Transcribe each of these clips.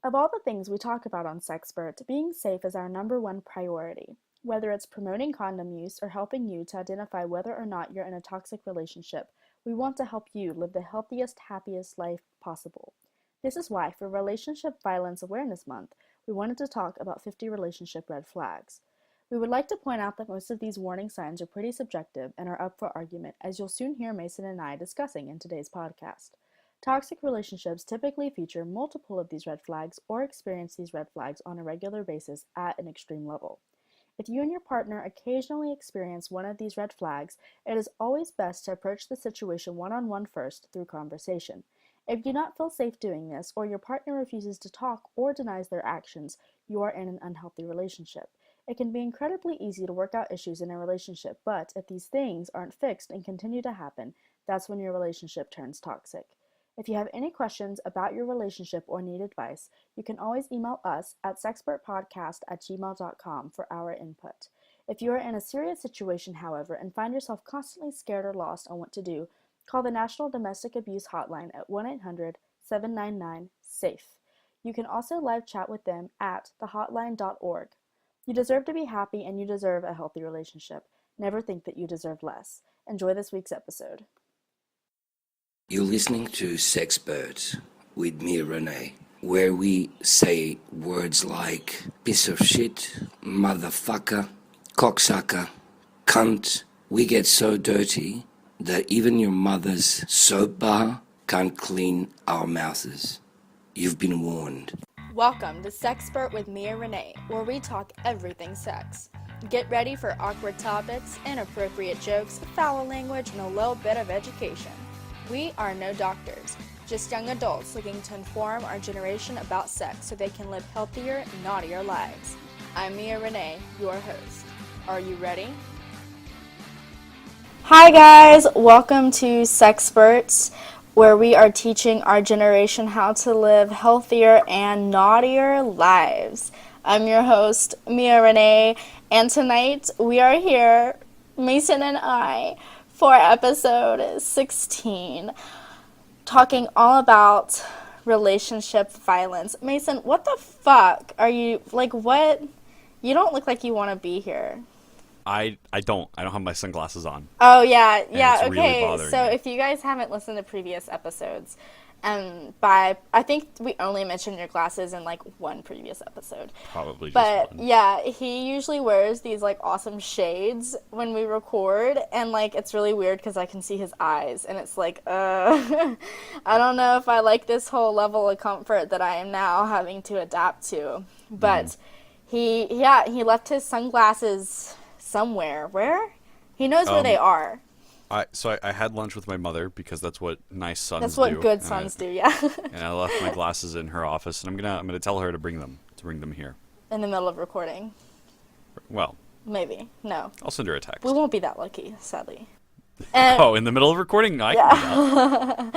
Of all the things we talk about on Sexpert, being safe is our number one priority. Whether it's promoting condom use or helping you to identify whether or not you're in a toxic relationship, we want to help you live the healthiest, happiest life possible. This is why, for Relationship Violence Awareness Month, we wanted to talk about 50 relationship red flags. We would like to point out that most of these warning signs are pretty subjective and are up for argument, as you'll soon hear Mason and I discussing in today's podcast. Toxic relationships typically feature multiple of these red flags or experience these red flags on a regular basis at an extreme level. If you and your partner occasionally experience one of these red flags, it is always best to approach the situation one-on-one first through conversation. If you do not feel safe doing this, or your partner refuses to talk or denies their actions, you are in an unhealthy relationship. It can be incredibly easy to work out issues in a relationship, but if these things aren't fixed and continue to happen, that's when your relationship turns toxic. If you have any questions about your relationship or need advice, you can always email us at sexpertpodcast@gmail.com for our input. If you are in a serious situation, however, and find yourself constantly scared or lost on what to do, call the National Domestic Abuse Hotline at 1-800-799-SAFE. You can also live chat with them at thehotline.org. You deserve to be happy and you deserve a healthy relationship. Never think that you deserve less. Enjoy this week's episode. You're listening to Sexpert with me, Renee, where we say words like piece of shit, motherfucker, cocksucker, cunt. We get so dirty that even your mother's soap bar can't clean our mouths. You've been warned. Welcome to Sexpert with Mia Renee, where we talk everything sex. Get ready for awkward topics, inappropriate jokes, foul language, and a little bit of education. We are no doctors, just young adults looking to inform our generation about sex so they can live healthier, naughtier lives. I'm Mia Renee, your host. Are you ready? Hi guys, welcome to Sexperts, where we are teaching our generation how to live healthier and naughtier lives. I'm your host, Mia Renee, and tonight we are here, Mason and I, for episode 16, talking all about relationship violence. Mason, what the fuck are you, what? You don't look like you want to be here. I don't have my sunglasses on. Oh, yeah, it's really okay. bothering So me. if you guys haven't listened to previous episodes, I think we only mentioned your glasses in one previous episode. Probably just But one. yeah, he usually wears these awesome shades when we record, and it's really weird because I can see his eyes, and it's I don't know if I like this whole level of comfort that I am now having to adapt to. But he left his sunglasses somewhere. Where? He knows where they are. I had lunch with my mother because that's what nice sons do. That's what good sons do, yeah. And I left my glasses in her office, and I'm gonna tell her to bring them here. In the middle of recording. Well, Maybe. No. I'll send her a text. We won't be that lucky, sadly. And Oh, in the middle of recording? I can do that.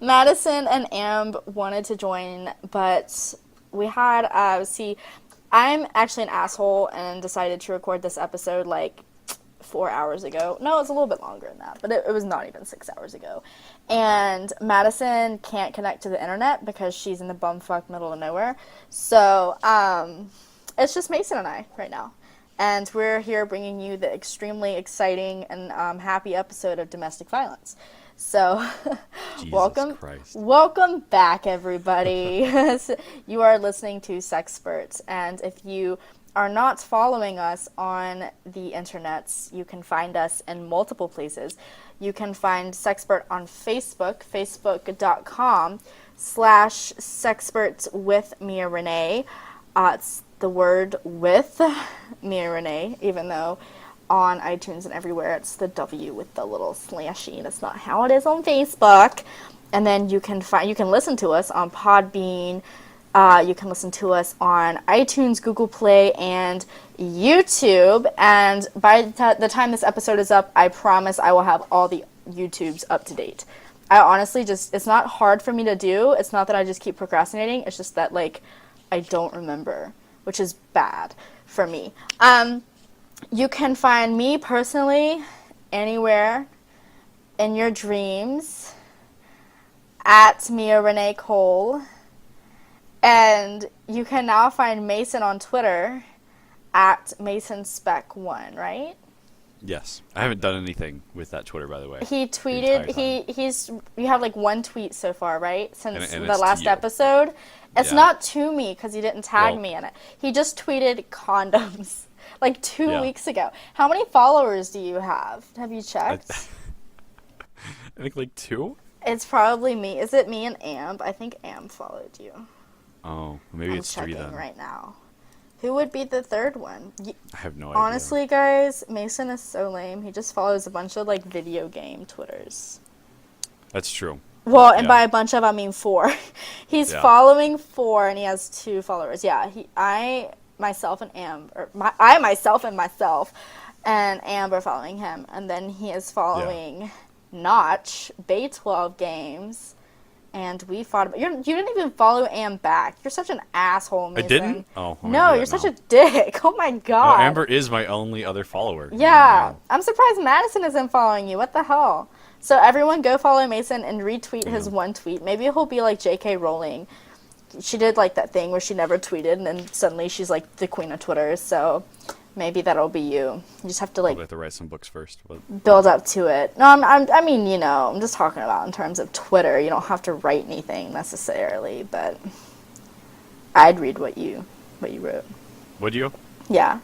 Madison and Amb wanted to join, but we had, I'm actually an asshole and decided to record this episode 4 hours ago. No, it's a little bit longer than that, but it was not even 6 hours ago. And Madison can't connect to the internet because she's in the bumfuck middle of nowhere. So, it's just Mason and I right now. And we're here bringing you the extremely exciting and happy episode of domestic violence. So, Jesus Christ. welcome back, everybody. You are listening to Sexperts, and if you are not following us on the internets, you can find us in multiple places. You can find Sexpert on Facebook, facebook.com/Sexperts with Mia Renee. It's the word with Mia Renee, even though on iTunes and everywhere it's the W with the little slashy, and it's not how it is on Facebook. And then you can listen to us on Podbean. You can listen to us on iTunes, Google Play, and YouTube. And by the time this episode is up, I promise I will have all the YouTubes up to date. I honestly it's not hard for me to do. It's not that I just keep procrastinating. It's just that, I don't remember, which is bad for me. You can find me personally anywhere in your dreams at Mia Renee Cole. And you can now find Mason on Twitter at MasonSpec1, right? Yes. I haven't done anything with that Twitter, by the way. He tweeted, you have like one tweet so far, right? Since And the it's to last you. episode. It's Yeah. not to me because he didn't tag Well- me in it. He just tweeted condoms like 2 Yeah. weeks ago. How many followers do you have? Have you checked? I think like 2? It's probably me. Is it me and Amb? I think Amb followed you. Oh, maybe I'm it's 3 checking then. right now. Who would be the third one? I have no idea. Honestly, guys, Mason is so lame. He just follows a bunch of like video game Twitters. That's true. Well, and Yeah. by a bunch of I mean 4. He's Yeah. following 4, and he has 2 followers. Yeah, I myself and Amber are following him, and then he is following Notch, Bay 12 Games, and we fought. You didn't even follow Am back. You're such an asshole, Mason. I didn't? Oh, I'm gonna no, do you're that such now. a dick. Oh my Oh, god. Amber is my only other follower. Yeah, I'm surprised Madison isn't following you. What the hell? So everyone go follow Mason and retweet his one tweet. Maybe he'll be like J.K. Rowling. She did like that thing where she never tweeted and then suddenly she's like the queen of Twitter. So maybe that'll be you. You just have to like I have to write some books first. But build up to it. No, I mean, you know, I'm just talking about in terms of Twitter. You don't have to write anything necessarily, but I'd read what you wrote. would you? Yeah.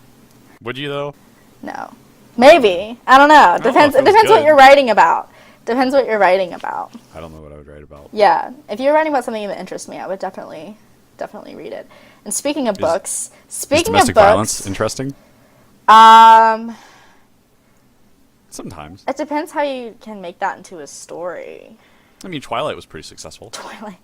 Would you though? No. Maybe. I don't know. Depends. it It feels depends what good. you're writing about. Depends what you're writing about. I don't know what I would write about. Yeah. If you're writing about something that interests me, I would definitely read it. And speaking of books, Is domestic violence interesting? Sometimes. It depends how you can make that into a story. I mean, Twilight was pretty successful. Twilight.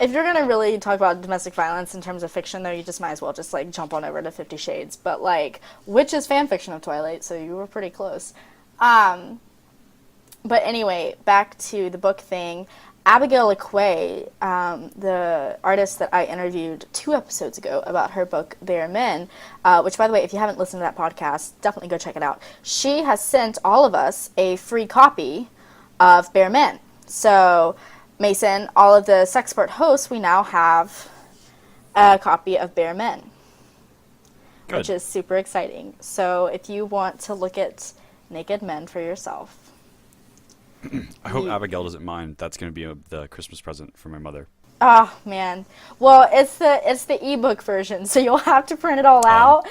If you're gonna really talk about domestic violence in terms of fiction, though, you just might as well just like jump on over to 50 Shades. But like, which is fan fiction of Twilight, so you were pretty close. But anyway, back to the book thing. Abigail Aquay, the artist that I interviewed 2 episodes ago about her book Bare Men, which, by the way, if you haven't listened to that podcast, definitely go check it out. She has sent all of us a free copy of Bare Men. So, Mason, all of the Sexpert hosts, we now have a copy of Bare Men, Good. which is super exciting. So, if you want to look at naked men for yourself, I hope Abigail doesn't mind. That's going to be the Christmas present for my mother. oh man. Well, it's the ebook version, so you'll have to print it all out.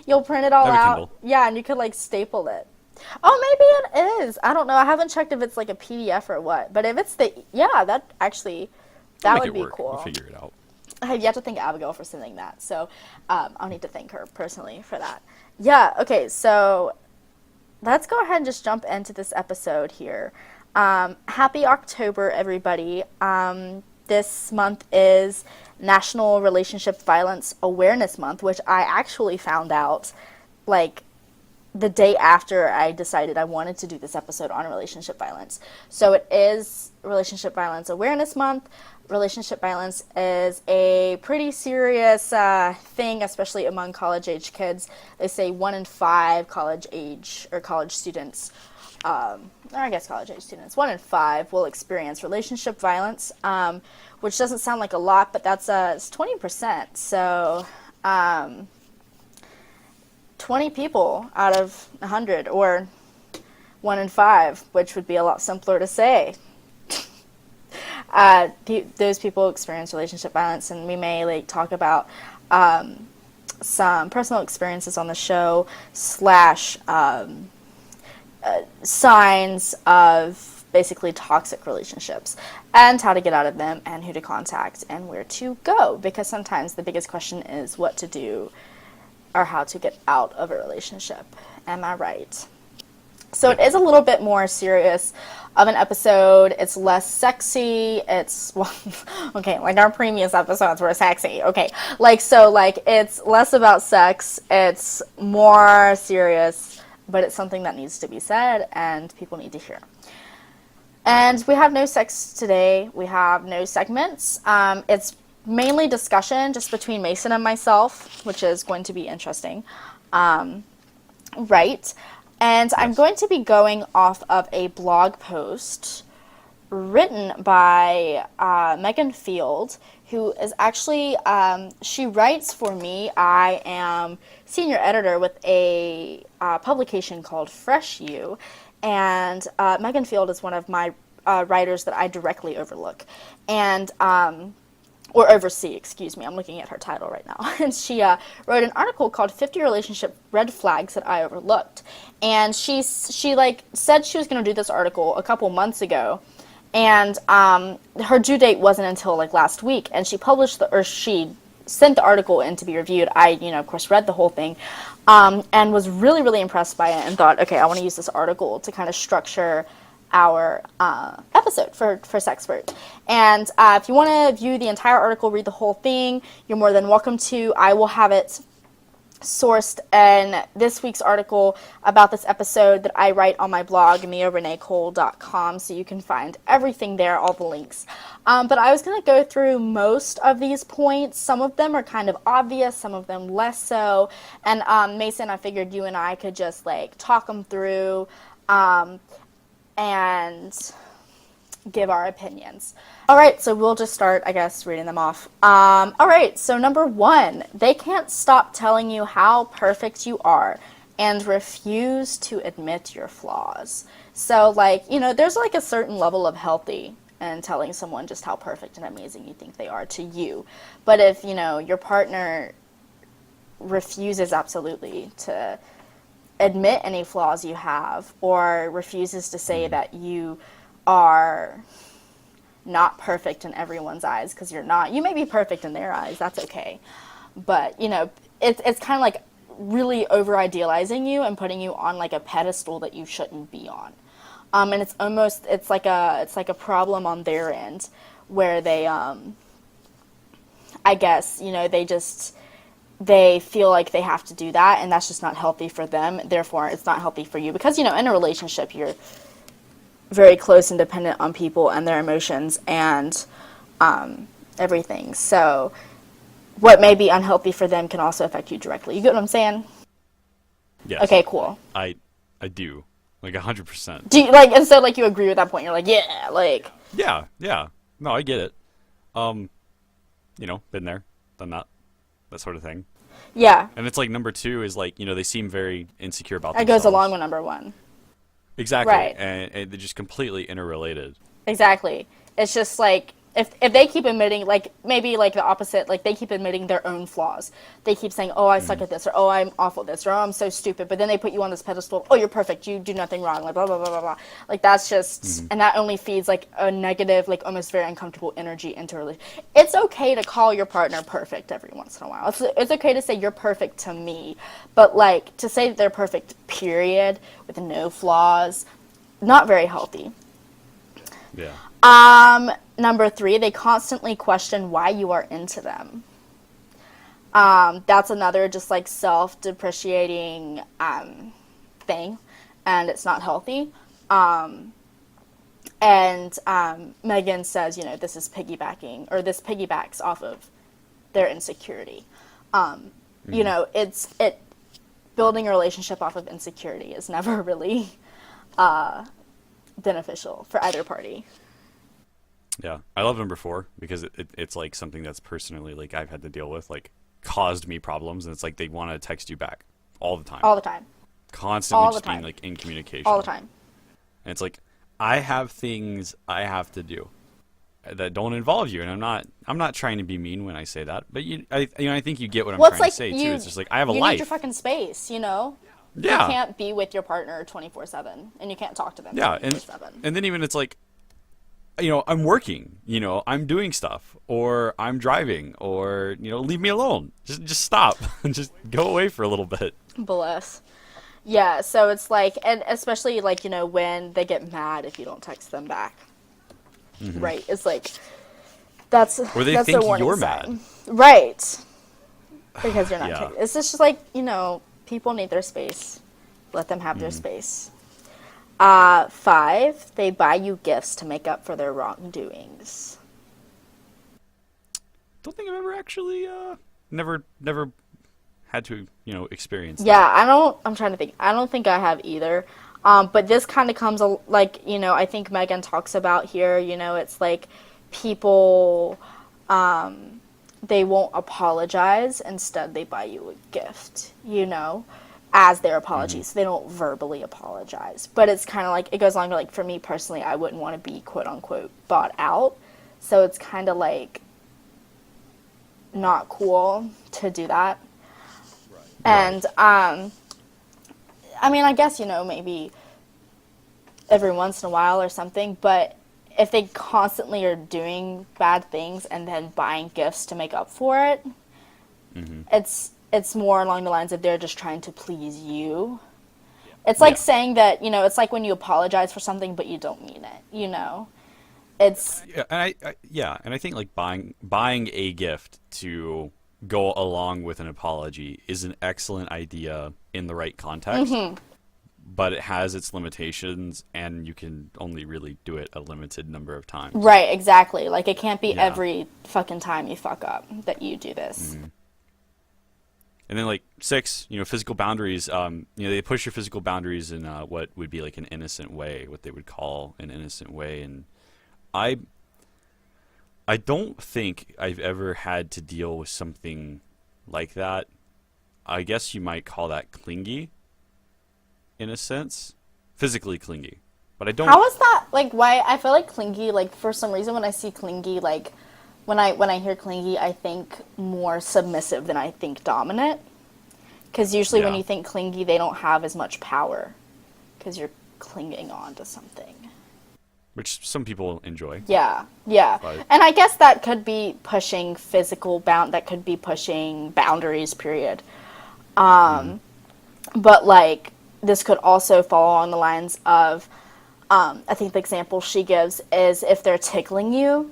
You'll print it all That'd be out. Kindle. Yeah, and you could like staple it. Oh, maybe it is. I don't know. I haven't checked if it's like a PDF or what. But if it's that We'll make would it be work. cool. We'll figure it out. I have yet to thank Abigail for sending that, so I'll need to thank her personally for that. Yeah, okay, so let's go ahead and just jump into this episode here. Happy October, everybody. This month is National Relationship Violence Awareness Month, which I actually found out, like, the day after I decided I wanted to do this episode on relationship violence. So it is Relationship Violence Awareness Month. Relationship violence is a pretty serious thing, especially among college-age kids. They say 1 in 5 college-age or college students, or I guess college-age students, 1 in 5 will experience relationship violence, which doesn't sound like a lot, but that's it's 20%. So 20 people out of 100, or 1 in 5, which would be a lot simpler to say. Those people experience relationship violence, and we may like talk about some personal experiences on the show / signs of basically toxic relationships and how to get out of them and who to contact and where to go, because sometimes the biggest question is what to do or how to get out of a relationship. Am I right? So it is a little bit more serious of an episode. It's less sexy. It's, well, okay, like our previous episodes were sexy. Okay, it's less about sex. It's more serious, but it's something that needs to be said and people need to hear. And we have no sex today. We have no segments. It's mainly discussion just between Mason and myself, which is going to be interesting. Right. And I'm going to be going off of a blog post written by Megan Field, who is actually, she writes for me. I am senior editor with a publication called Fresh You, and Megan Field is one of my writers that I directly overlook. And or oversee, excuse me. I'm looking at her title right now. And she wrote an article called 50 Relationship Red Flags That I Overlooked. And she like said she was going to do this article a couple months ago. And her due date wasn't until like last week. And she she sent the article in to be reviewed. I, of course, read the whole thing and was really, really impressed by it and thought, okay, I want to use this article to kind of structure our episode for Sexpert. And if you want to view the entire article, read the whole thing, you're more than welcome to. I will have it sourced in this week's article about this episode that I write on my blog, miareneecole.com, so you can find everything there, all the links. But I was going to go through most of these points. Some of them are kind of obvious, some of them less so. And Mason, I figured you and I could just like talk them through and give our opinions. All right, so we'll just start, I guess, reading them off. All right, so number 1, they can't stop telling you how perfect you are and refuse to admit your flaws. So, like, there's like a certain level of healthy in telling someone just how perfect and amazing you think they are to you. But if, your partner refuses absolutely to admit any flaws you have or refuses to say that you are not perfect in everyone's eyes, because you're not. You may be perfect in their eyes, that's okay. But, it's kind of like really over idealizing you and putting you on like a pedestal that you shouldn't be on. And it's like a problem on their end where they, I guess, they feel like they have to do that, and that's just not healthy for them. Therefore, it's not healthy for you because, in a relationship, you're very close and dependent on people and their emotions and everything. So what may be unhealthy for them can also affect you directly. You get what I'm saying? Yes. Okay, cool. I do. Like 100%. Do you, like, and so like you agree with that point? You're like, yeah, like. Yeah. No, I get it. Been there, done that sort of thing. Yeah. And it's like number 2 is like, they seem very insecure about that themselves. goes along with number 1. Exactly. Right. And they're just completely interrelated. Exactly. It's just like if they keep admitting, like maybe like the opposite, like they keep admitting their own flaws. They keep saying, oh, I suck at this, or oh, I'm awful at this, or oh, I'm so stupid. But then they put you on this pedestal. Oh, you're perfect. You do nothing wrong. Like blah blah blah blah blah. Like that's just, and that only feeds like a negative, like almost very uncomfortable energy into a relationship. It's okay to call your partner perfect every once in a while. It's okay to say you're perfect to me, but like to say that they're perfect, period, with no flaws, not very healthy. Yeah. Number 3, they constantly question why you are into them. That's another just like self-depreciating thing, and it's not healthy. And Megan says, this is piggybacking, or this piggybacks off of their insecurity. It's building a relationship off of insecurity is never really beneficial for either party. Yeah, I love number 4 because it's like something that's personally like I've had to deal with, like caused me problems, and it's like they want to text you back all the time. All the time. Constantly all the just time. being like in communication. All the time. And it's like I have things I have to do that don't involve you, and I'm not trying to be mean when I say that, but I think you get what I'm trying to say too. It's just like I have a life. You need your fucking space, Yeah. You can't be with your partner 24/7, and you can't talk to them 24/7. And then even it's like, I'm working, I'm doing stuff, or I'm driving, or, leave me alone. Just stop and just go away for a little bit. Bless. Yeah, so it's like, and especially like, when they get mad if you don't text them back. Mm-hmm. Right? It's like, or they that's think a warning you're sign. mad. Right. Because you're not Yeah. It's just like, people need their space. Let them have their space. 5, they buy you gifts to make up for their wrongdoings. Don't think I've ever actually never had to experience that. Yeah, I'm trying to think. I don't think I have either. But this kind of comes like, I think Megan talks about here, it's like people they won't apologize. Instead, they buy you a gift, as their apology. So they don't verbally apologize. But it's kind of like, it goes along to, like, for me personally, I wouldn't want to be quote unquote bought out. So it's kind of like not cool to do that. And, I mean, I guess, maybe every once in a while or something, but if they constantly are doing bad things and then buying gifts to make up for it, it's more along the lines of they're just trying to please you. It's like saying that, it's like when you apologize for something but you don't mean it, It's and I think like buying a gift to go along with an apology is an excellent idea in the right context. But it has its limitations, and you can only really do it a limited number of times. Right, exactly. Like, it can't be every fucking time you fuck up that you do this. And then, like, 6, physical boundaries. They push your physical boundaries in what would be like an innocent way, what they would call an innocent way. And I don't think I've ever had to deal with something like that. I guess you might call that clingy. In a sense, physically clingy, but I don't. How is that? Like, why? I feel like clingy. Like, for some reason, when I see clingy, like, when I hear clingy, I think more submissive than I think dominant. Because usually, when you think clingy, they don't have as much power, because you're clinging on to something. Which some people enjoy. Yeah. But... And I guess that could be pushing that could be pushing boundaries. Period. But like. This could also fall along the lines of, I think the example she gives is if they're tickling you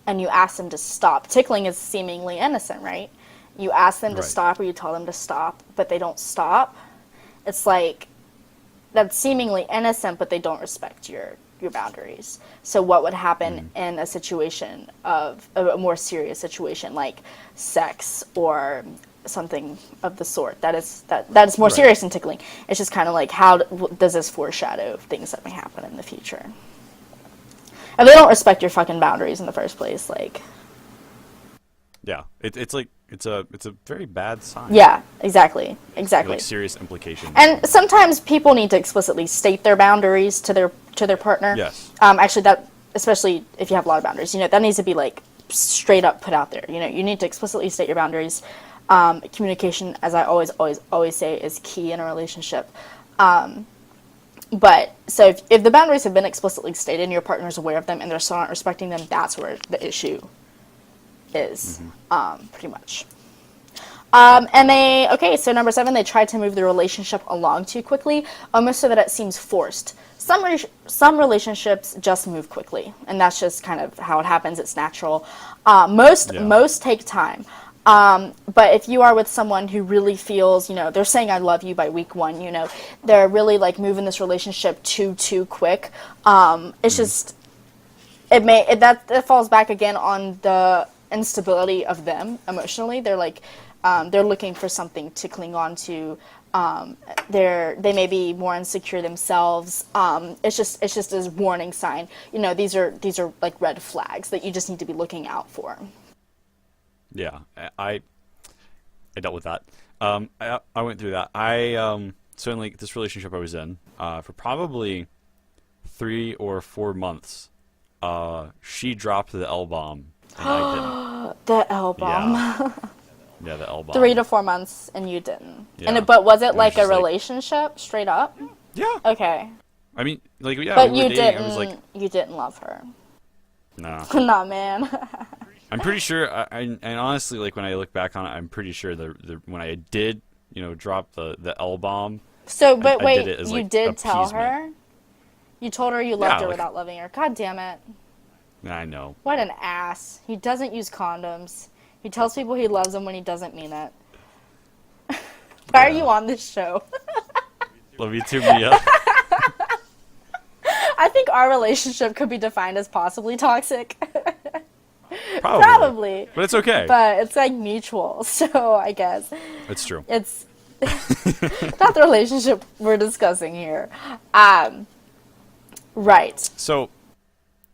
and you ask them to stop. Tickling is seemingly innocent, right? You ask them to stop or you tell them to stop, but they don't stop. It's like, that's seemingly innocent, but they don't respect your boundaries. So what would happen in a situation of a more serious situation like sex or something of the sort that is more serious than tickling? It's just kind of like, how does this foreshadow things that may happen in the future if they don't respect your fucking boundaries in the first place? Like, it's like it's a very bad sign. Exactly like serious implications. And sometimes people need to explicitly state their boundaries to their partner. Actually, that, especially if you have a lot of boundaries, that needs to be like straight up put out there. You need to explicitly state your boundaries. Communication, as I always say, is key in a relationship. But so if the boundaries have been explicitly stated and your partner's aware of them and they're still not respecting them, that's where the issue is, pretty much. And so number 7, they tried to move the relationship along too quickly, almost so that it seems forced. Some relationships just move quickly, and that's just kind of how it happens. It's natural. Most take time. But if you are with someone who really feels, they're saying I love you by week 1, they're really like moving this relationship too quick. It's just, that falls back again on the instability of them emotionally. They're like, they're looking for something to cling on to. They may be more insecure themselves. It's just a warning sign. These are like red flags that you just need to be looking out for. Yeah, I dealt with that. I went through that. So in like this relationship I was in, for probably 3 or 4 months, she dropped the L-bomb and I didn't. The L-bomb. Yeah, the L-bomb. 3 to 4 months and you didn't. Yeah. But was it like a relationship, straight up? Yeah. Okay. I mean, like, yeah. But we were dating. I was like, you didn't love her. No. Nah, man. I'm pretty sure, and honestly, like when I look back on it, I'm pretty sure when I did, drop the L-bomb. So, but I did wait, it as, you like, did appeasement. tell her? You told her you loved her like, without loving her. God damn it. I know. What an ass. He doesn't use condoms. He tells people he loves them when he doesn't mean it. Why are you on this show? Love you too, Mia. I think our relationship could be defined as possibly toxic. Probably. But it's okay. But it's like mutual, so I guess. It's true. It's not the relationship we're discussing here. Right. So,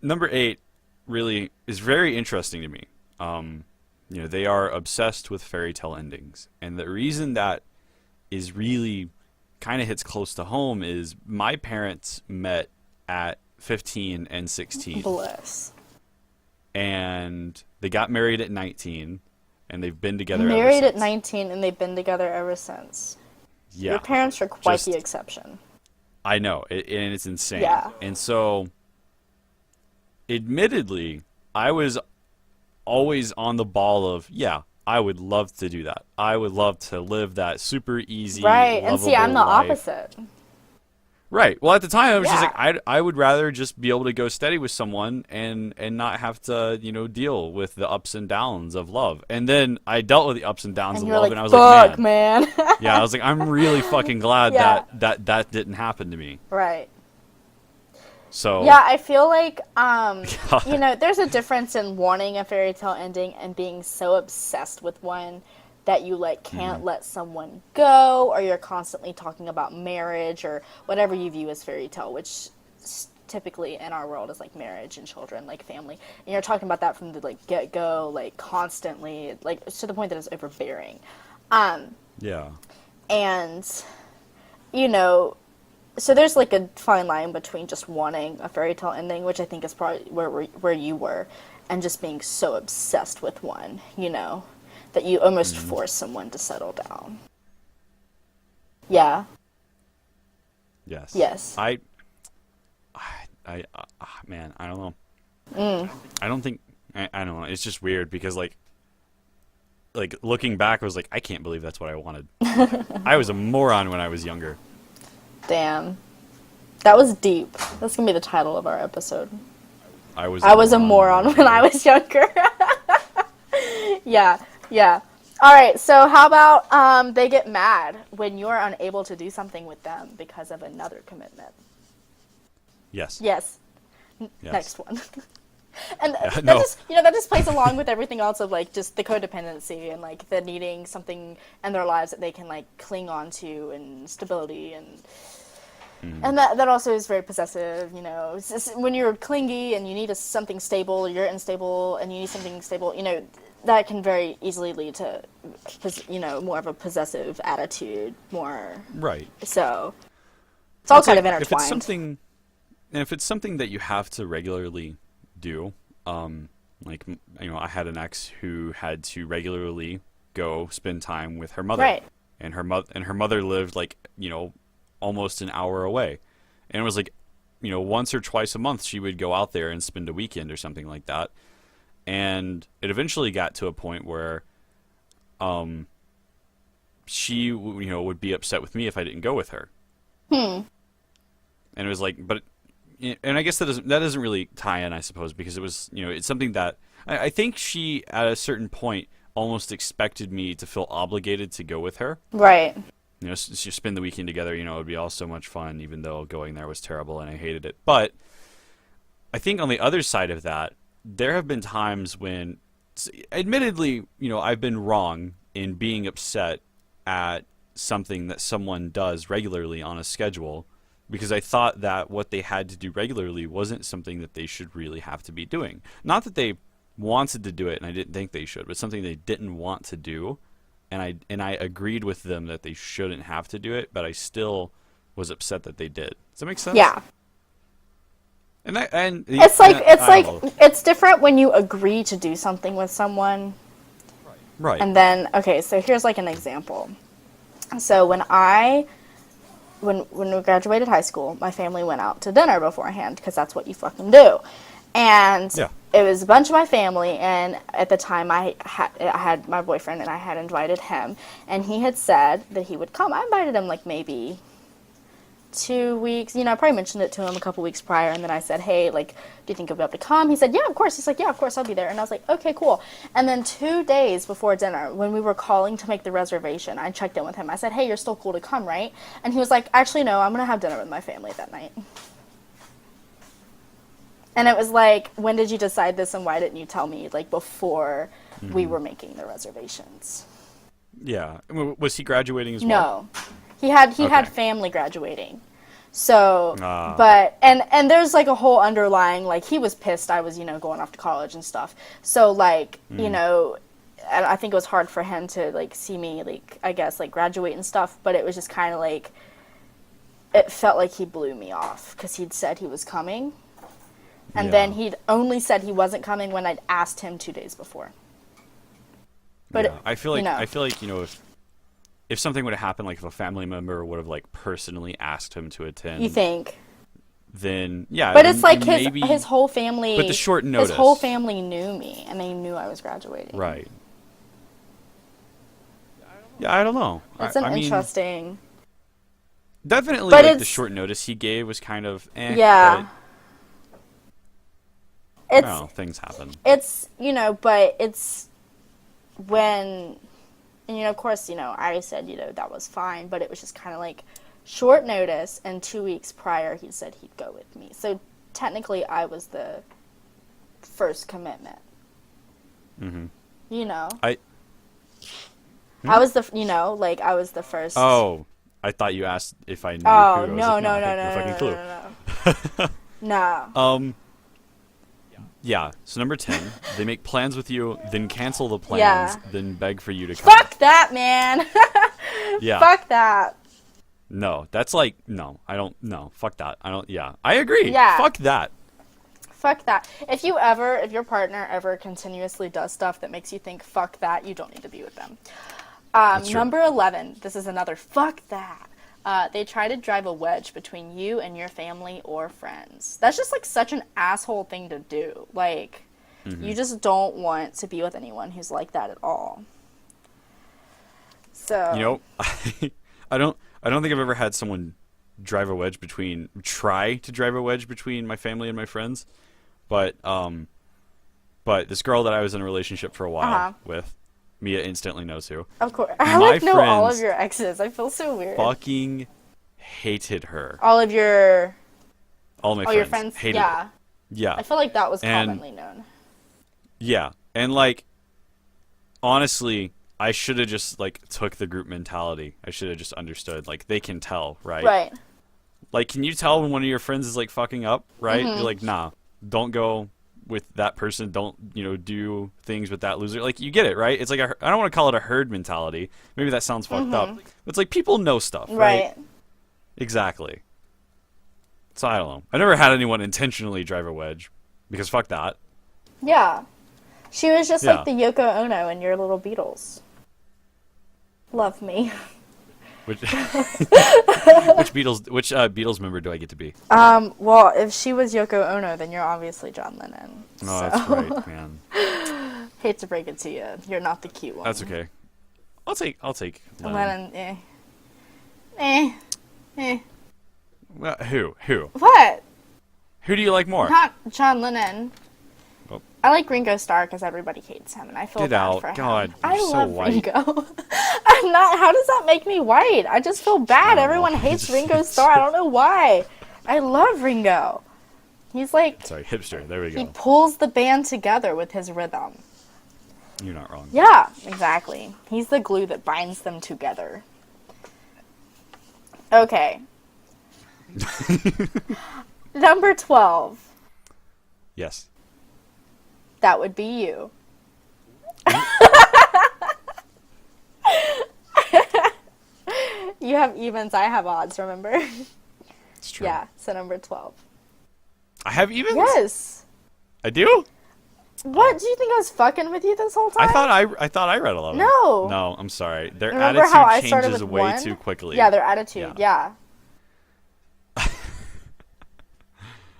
number 8 really is very interesting to me. they are obsessed with fairy tale endings. And the reason that is really kind of hits close to home is my parents met at 15 and 16. Bliss. And they got married at 19, and they've been together Married ever at since. 19, and they've been together ever since. Yeah. Your parents are quite Just- the exception. I know, and it's insane. Yeah. And so, admittedly, I was always on the ball of, yeah, I would love to do that. I would love to live that super easy, Right, and see, I'm the lovable life. opposite. Right. Well, at the time, I was just Yeah. like, I would rather just be able to go steady with someone and not have to, deal with the ups and downs of love. And then I dealt with the ups and downs And of you're love, like, and I was fuck, like, man. man. Yeah, I was like, I'm really fucking glad Yeah. that didn't happen to me. Right. So Yeah, I feel like, there's a difference in wanting a fairy tale ending and being so obsessed with one that you, like, can't let someone go, or you're constantly talking about marriage or whatever you view as fairy tale, which typically in our world is, like, marriage and children, like, family. And you're talking about that from the, like, get-go, like, constantly, like, to the point that it's overbearing. yeah. And, so there's, like, a fine line between just wanting a fairy tale ending, which I think is probably where you were, and just being so obsessed with one, that you almost force someone to settle down. Yeah. Yes. Yes. Man, I don't know. I don't think, I don't know. It's just weird because, like looking back, I was like, I can't believe that's what I wanted. I was a moron when I was younger. Damn. That was deep. That's going to be the title of our episode. I was a moron when I was younger. Yeah. Yeah. All right. So how about they get mad when you're unable to do something with them because of another commitment? Yes. Yes. Yes. Next one. And that no. that just plays along with everything else of, like, just the codependency and, like, the needing something in their lives that they can, like, cling on to, and stability, and that also is very possessive. It's just, when you're clingy and you need something stable, or you're unstable and you need something stable, that can very easily lead to, more of a possessive attitude, more. Right. So it's all kind of If it's intertwined. something that you have to regularly do, I had an ex who had to regularly go spend time with her mother. Right. And her mother lived, like, almost an hour away. And it was like, once or twice a month she would go out there and spend a weekend or something like that. And it eventually got to a point where she would be upset with me if I didn't go with her. And it was like, and I guess that doesn't really tie in, I suppose, because it was, it's something that I think she, at a certain point, almost expected me to feel obligated to go with her. Right. She spend the weekend together, it would be all so much fun, even though going there was terrible and I hated it. But I think on the other side of that, there have been times when, admittedly, I've been wrong in being upset at something that someone does regularly on a schedule, because I thought that what they had to do regularly wasn't something that they should really have to be doing. Not that they wanted to do it and I didn't think they should, but something they didn't want to do. And I agreed with them that they shouldn't have to do it, but I still was upset that they did. Does that make sense? Yeah. It's different when you agree to do something with someone. Right. And then, okay, so here's, like, an example. So when we graduated high school, my family went out to dinner beforehand, because that's what you fucking do. And it was a bunch of my family, and at the time I had my boyfriend, and I had invited him, and he had said that he would come. I invited him, like, maybe 2 weeks, I probably mentioned it to him a couple weeks prior, and then I said, hey, like, do you think you'll be able to come? He said, yeah, of course. He's like, yeah, of course, I'll be there. And I was like, okay, cool. And then 2 days before dinner, when we were calling to make the reservation, I checked in with him. I said, hey, you're still cool to come, right? And he was like, actually, no, I'm going to have dinner with my family that night. And it was like, when did you decide this, and why didn't you tell me, like, before we were making the reservations? Yeah. Was he graduating as well? No. He had family graduating. So, Ah. but and there's like a whole underlying, like, he was pissed I was, going off to college and stuff. So like, and I think it was hard for him to like see me, like, I guess, like, graduate and stuff, but it was just kind of like, it felt like he blew me off because he'd said he was coming, and then he'd only said he wasn't coming when I'd asked him 2 days before. But I feel like if something would have happened, like if a family member would have like personally asked him to attend, you think? Then yeah. But then it's like maybe, his whole family. But the short notice. His whole family knew me, and they knew I was graduating. Right. Yeah, I don't know. It's I mean, interesting. definitely, But like the short notice he gave was kind of yeah. But, I don't know, things happen. It's but it's when, and of course, I said that was fine, but it was just kind of like short notice, and 2 weeks prior he said he'd go with me. So technically, I was the first commitment. Mm-hmm. I was the like I was the first. Oh, I thought you asked if I knew. Oh, who. no, like, no, I no, have no, fucking no, clue. no. Yeah. So number 10, they make plans with you, then cancel the plans, Yeah. then beg for you to come. Fuck that, man. Yeah. Fuck that. No, that's like no. I don't. No, fuck that. I don't. Yeah, I agree. Yeah. Fuck that. Fuck that. If your partner ever continuously does stuff that makes you think fuck that, you don't need to be with them. That's true. Number 11. This is another fuck that. They try to drive a wedge between you and your family or friends. That's just like such an asshole thing to do. Like, you just don't want to be with anyone who's like that at all. So I don't think I've ever had someone try to drive a wedge between my family and my friends, but this girl that I was in a relationship for a while with, Mia instantly knows who. Of course. I know all of your exes. I feel so weird. Fucking hated her. All my friends. Your friends. Hated Yeah. her. Yeah. I feel like that was commonly known. Yeah. And like, honestly, I should have just like took the group mentality. I should have just understood. Like, they can tell, right? Right. Like, can you tell when one of your friends is like fucking up, right? Mm-hmm. You're like, nah, don't go with that person. Don't, do things with that loser. Like, you get it, right? It's like, I don't want to call it a herd mentality. Maybe that sounds fucked up. But it's like, people know stuff, right? Exactly. So I don't know. I never had anyone intentionally drive a wedge, because fuck that. Yeah. She was just like the Yoko Ono in your little Beatles. Love me. Which Beatles member do I get to be? Well, if she was Yoko Ono, then you're obviously John Lennon. Oh, that's right, man. Hate to break it to you, you're not the cute one. That's okay. I'll take Lennon. Well, who? What? Who do you like more? Not John Lennon. Oh. I like Ringo Starr because everybody hates him, and I feel Get bad out. for him. God, you're I so love white. Ringo. I'm not. How does that make me white? I just feel bad. Everyone hates Ringo Starr. I don't know why. I love Ringo. He's like... Sorry, hipster. There we go. He pulls the band together with his rhythm. You're not wrong. Yeah, exactly. He's the glue that binds them together. Okay. Number 12. Yes. That would be you. You have evens, I have odds, remember? It's true. Yeah, so number 12. I have evens? Yes. I do? What? Do you think I was fucking with you this whole time? I thought I read 11. No. No, I'm sorry. Their Remember how I attitude started changes with way 1? too quickly. Yeah, their attitude. Yeah.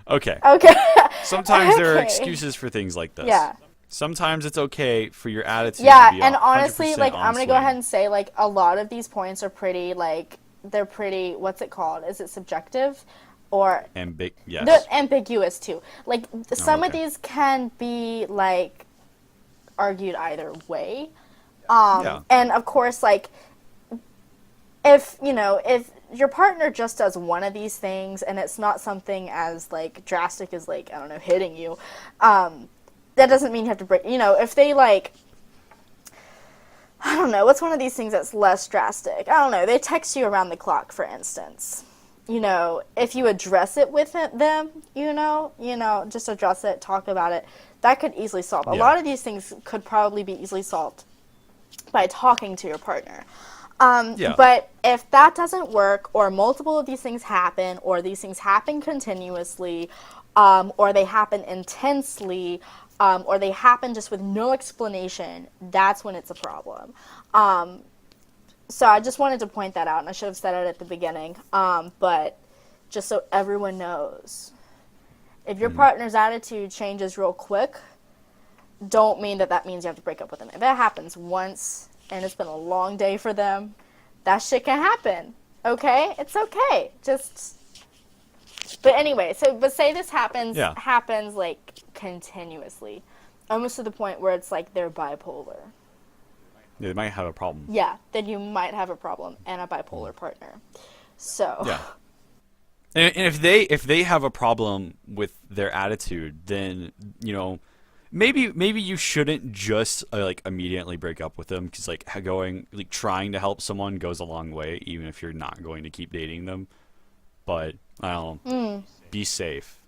Okay. Okay. Sometimes there are Okay. excuses for things like this. Yeah. Sometimes it's okay for your attitude Yeah, to be and honestly, 100% like, on I'm gonna go swing. ahead and say, like, a lot of these points are pretty, like, they're pretty, what's it called? Is it subjective? Or... Yes. They're ambiguous, too. Like, some of okay. these can be, like, argued either way. Yeah. And, of course, like, if your partner just does one of these things and it's not something as, like, drastic as, like, I don't know, hitting you, that doesn't mean you have to break, if they, like, I don't know, what's one of these things that's less drastic? I don't know, they text you around the clock, for instance. if you address it with them, just address it, talk about it, that could easily solve. A lot of these things could probably be easily solved by talking to your partner. But if that doesn't work, or multiple of these things happen, or these things happen continuously, or they happen intensely, or they happen just with no explanation, that's when it's a problem. So I just wanted to point that out, and I should have said it at the beginning. But just so everyone knows, if your partner's attitude changes real quick, don't mean that means you have to break up with them. If it happens once and it's been a long day for them, that shit can happen. Okay? It's okay. But anyway, but say this happens like continuously, almost to the point where it's like they're bipolar. They might have a problem. Yeah, then you might have a problem and a bipolar partner. So. Yeah. And if they have a problem with their attitude, then maybe you shouldn't just immediately break up with them, because trying to help someone goes a long way, even if you're not going to keep dating them. But I don't know. Be safe.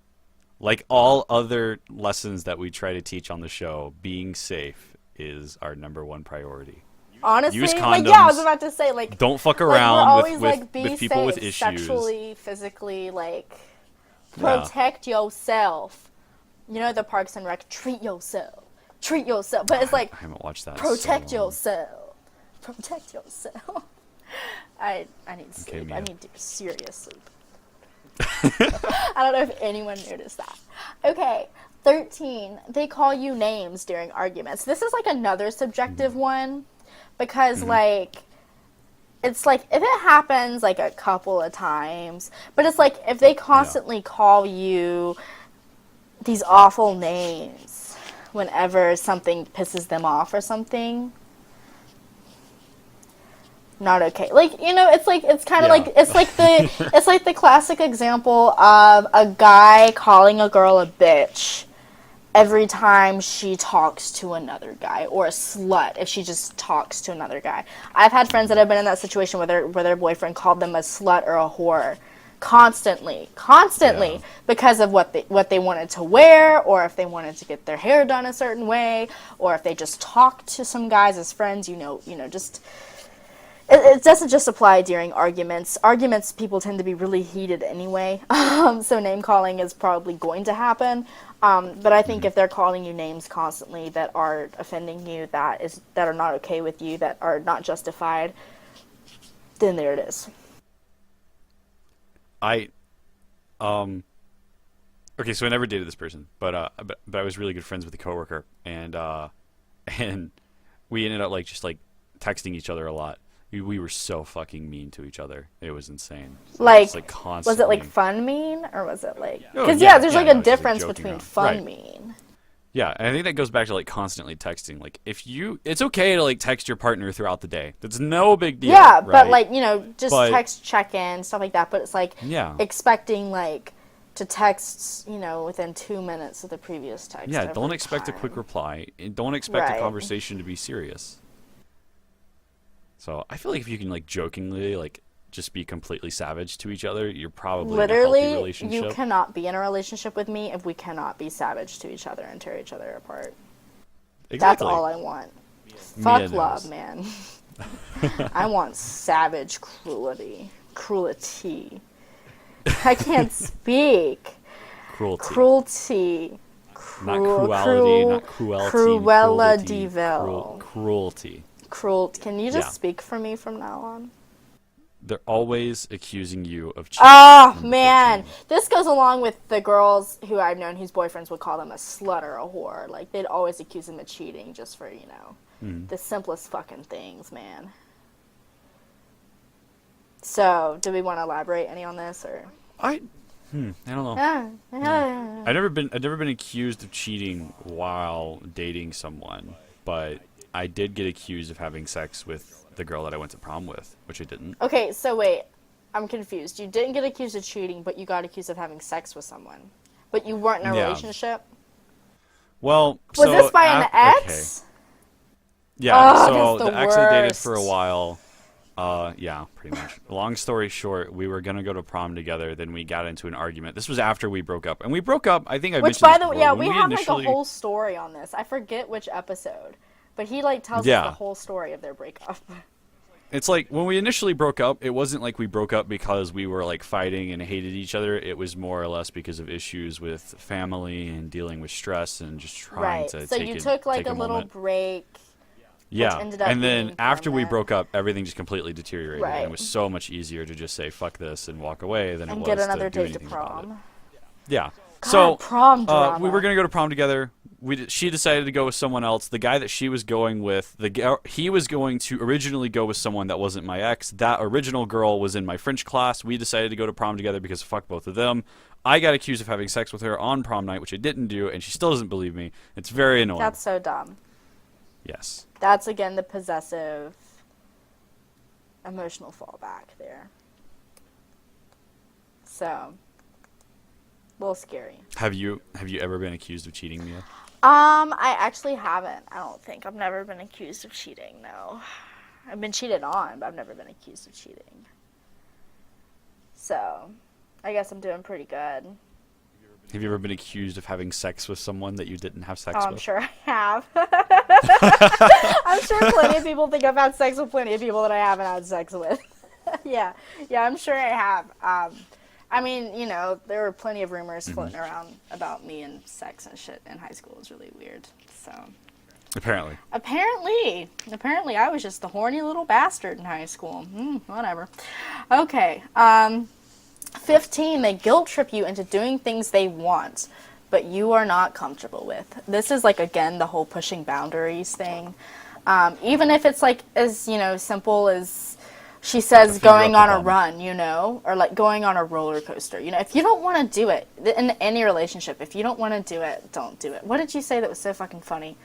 Like all other lessons that we try to teach on the show, being safe is our number one priority. Honestly, use condoms. I was about to say, don't fuck around always, with people safe, with issues. Sexually, physically, protect yourself. The Parks and Rec, treat yourself. But it's I haven't watched that. Protect yourself. Protect yourself. I need sleep. Okay, I need serious sleep. I don't know if anyone noticed that. Okay, 13. They call you names during arguments. This is another subjective one, because it's if it happens a couple of times, but it's if they constantly call you these awful names whenever something pisses them off or something. Not okay. It's kind of it's like the classic example of a guy calling a girl a bitch every time she talks to another guy, or a slut if she just talks to another guy. I've had friends that have been in that situation where their boyfriend called them a slut or a whore constantly because of what they wanted to wear, or if they wanted to get their hair done a certain way, or if they just talked to some guys as friends, just. It doesn't just apply during arguments. Arguments, people tend to be really heated anyway, so name calling is probably going to happen. But I think if they're calling you names constantly that are offending you, that are not okay with you, that are not justified, then there it is. Okay, so I never dated this person, but I was really good friends with a coworker, and we ended up texting each other a lot. We were so fucking mean to each other. It was insane. Constantly. Was it fun mean, or was it because there's a difference between fun mean. Yeah, and I think that goes back to constantly texting. It's okay to text your partner throughout the day. That's no big deal. Yeah, right? but just text, check in, stuff like that. But it's expecting to text within 2 minutes of the previous text. Yeah, don't expect a quick reply, and don't expect a conversation to be serious. So I feel if you can jokingly just be completely savage to each other, you're probably literally in a healthy relationship. You cannot be in a relationship with me if we cannot be savage to each other and tear each other apart. Exactly. That's all I want. Fuck love, man. I want savage cruelty. I can't speak. Cruelty. Not cruelty, not cruelty. Cruella de Vil. Cruelty. Can you just speak for me from now on? They're always accusing you of cheating. Oh, man. This goes along with the girls who I've known whose boyfriends would call them a slut or a whore. They'd always accuse them of cheating just for, the simplest fucking things, man. So, do we want to elaborate any on this, or? I don't know. I've never been accused of cheating while dating someone, but I did get accused of having sex with the girl that I went to prom with, which I didn't. Okay, so wait. I'm confused. You didn't get accused of cheating, but you got accused of having sex with someone. But you weren't in a relationship? Well, was this by an ex? Okay. Yeah, so the ex I dated for a while, Yeah, pretty much. Long story short, we were gonna go to prom together. Then we got into an argument. This was after we broke up, and we broke up. I think I Which, mentioned by this the way, before. yeah, When we have initially... like a whole story on this. I forget which episode, but he like tells us Yeah. the whole story of their breakup. It's like when we initially broke up, it wasn't like we broke up because we were like fighting and hated each other. It was more or less because of issues with family and dealing with stress and just trying Right. to So take you it, took like take a little moment. break. Yeah, ended up and then being after we permanent. broke up, everything just completely deteriorated. And Right. it was so much easier to just say fuck this and walk away than it And was get another to do date to anything about it. prom. Yeah. God, So prom drama. we were gonna go to prom together. She decided to go with someone else. The guy that she was going with, he was going to originally go with someone that wasn't my ex. That original girl was in my French class. We decided to go to prom together because fuck both of them. I got accused of having sex with her on prom night, which I didn't do, and she still doesn't believe me. It's very annoying. That's so dumb. Yes. That's again the possessive emotional fallback there. So, a little scary. Have you ever been accused of cheating, Mia? I actually haven't. I don't think. I've never been accused of cheating, no. I've been cheated on, but I've never been accused of cheating. So, I guess I'm doing pretty good. Have you ever been accused of having sex with someone that you didn't have sex Oh, with? I'm sure I have. I'm sure plenty of people think I've had sex with plenty of people that I haven't had sex with. yeah, I'm sure I have. I mean, you know, there were plenty of rumors floating around about me and sex and shit in high school. It was really weird. So Apparently. apparently, I was just the horny little bastard in high school. Whatever. Okay. 15, they guilt trip you into doing things they want, but you are not comfortable with. This is like, again, the whole pushing boundaries thing. Even if it's like as, you know, simple as she says going on a run, you know, or like going on a roller coaster. You know, if you don't want to do it in any relationship, if you don't want to do it, don't do it. What did you say that was so fucking funny?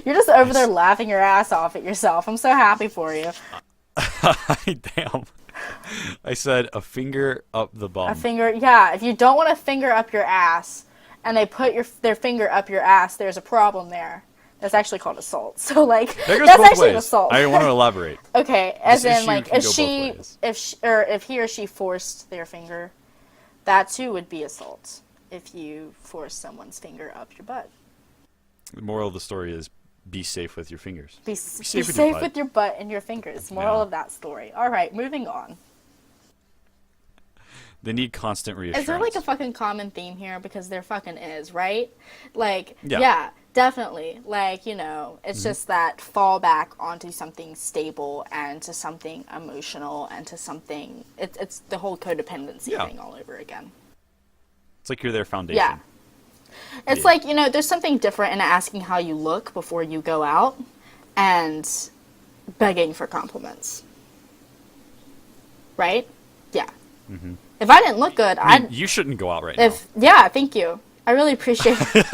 You're just over there laughing your ass off at yourself. I'm so happy for you. Damn. I said a finger up the bum. A finger, yeah. If you don't want to finger up your ass, and they put their finger up your ass, there's a problem there. That's actually called assault. So like, That goes that's both actually ways. an assault. I want to elaborate. Okay, as This in issue like can if go both ways. if he or she forced their finger, that too would be assault. If you force someone's finger up your butt. The moral of the story is be safe with your fingers. Be safe safe with with your butt and your fingers. Moral Yeah. of that story. All right, moving on. They need constant reassurance. Is there like a fucking common theme here? Because there fucking is, right? Like, Yeah. yeah, definitely. Like, you know, it's just that fallback onto something stable and to something emotional and to something. It's the whole codependency thing all over again. It's like you're their foundation. Yeah. It's Yeah. like, you know, there's something different in asking how you look before you go out and begging for compliments. Right? Yeah. Mm-hmm. If I didn't look good, I mean, you shouldn't go out right now. Yeah, thank you. I really appreciate it.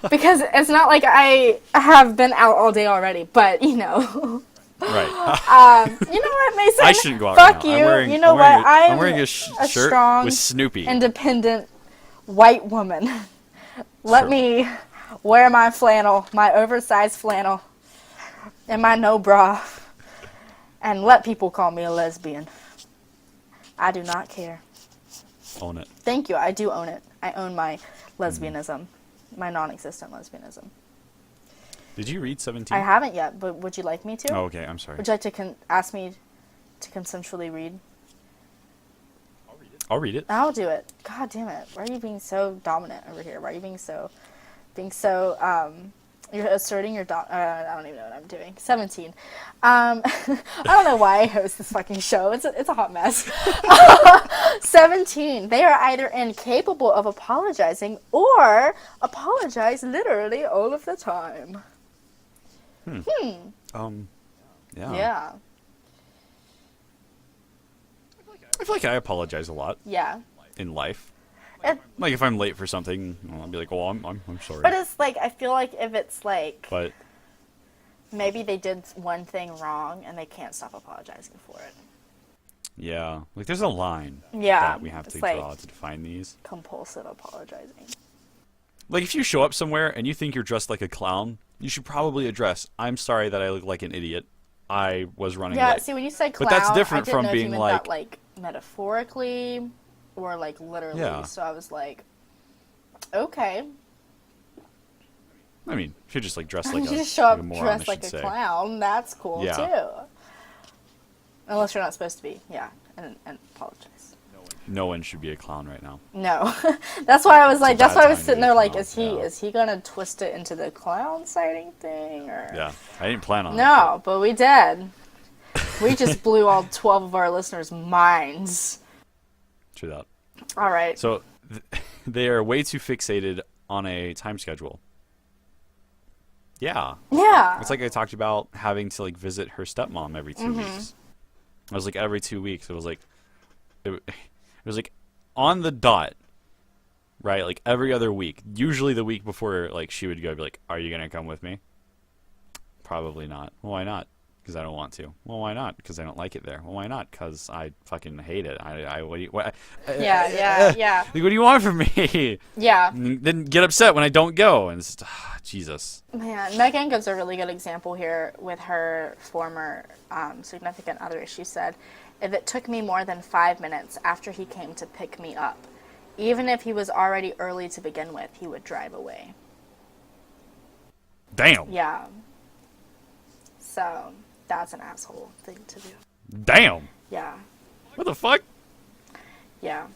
Because it's not like I have been out all day already, but, you know. Right. You know what, Mason? I shouldn't go out Fuck right now. you. You know what? I'm wearing a shirt strong, with Snoopy. independent white woman. Let Sure. me wear my flannel, my oversized flannel, and my no bra, and let people call me a lesbian. I do not care. Own it. Thank you. I do own it. I own my lesbianism, my non-existent lesbianism. Did you read 17? I haven't yet, but would you like me to? Oh, okay. I'm sorry. Would you like to ask me to consensually read? I'll read it. I'll do it. God damn it. Why are you being so dominant over here? Why are you being so, you're asserting your, I don't even know what I'm doing. 17. I don't know why I host this fucking show. It's a hot mess. 17. They are either incapable of apologizing or apologize literally all of the time. Yeah. Yeah. I feel like I apologize a lot Yeah. in life. It, Like if I'm late for something, I'll be like, "Oh, I'm sorry." but it's like, I feel like if it's like, But maybe they did one thing wrong and they can't stop apologizing for it. yeah, like there's a line Yeah, that we have to it's like- draw to define these. Compulsive apologizing. Like if you show up somewhere and you think you're dressed like a clown, you should probably address, "I'm sorry that I look like an idiot." I was running Yeah, late. see, when you said clown, But that's different I didn't from know if you being meant like, that, like, metaphorically or, like, literally. Yeah. So I was like, okay. I mean, if you just like dressed like You a, just show like a up moron, dressed I like should a say. clown. That's cool, Yeah. too. Unless you're not supposed to be. Yeah, and apologize. No one should be a clown right now. No. That's why I was like, that's bad why I was time to sitting be a there like, clown, yeah. is he gonna twist it into the clown sighting thing, or? Yeah, I didn't plan on it. No, but we did. We just blew all 12 of our listeners' minds. True that. All right. So they are way too fixated on a time schedule. Yeah. Yeah. It's like I talked about having to like visit her stepmom every 2 Mm-hmm. weeks. I was like every 2 weeks. It was like it was like on the dot, right? Like every other week. Usually the week before, like she would go be like, "Are you gonna come with me?" Probably not. Well, why not? Because I don't want to. Well, why not? Because I don't like it there. Well, why not? Because I fucking hate it. Yeah. Like, what do you want from me? Yeah. Then get upset when I don't go, and it's just, Jesus. Man, Megan gives a really good example here with her former significant other. She said, if it took me more than 5 minutes after he came to pick me up, even if he was already early to begin with, he would drive away. Damn. Yeah. So, that's an asshole thing to do. Damn. Yeah. What the fuck? Yeah.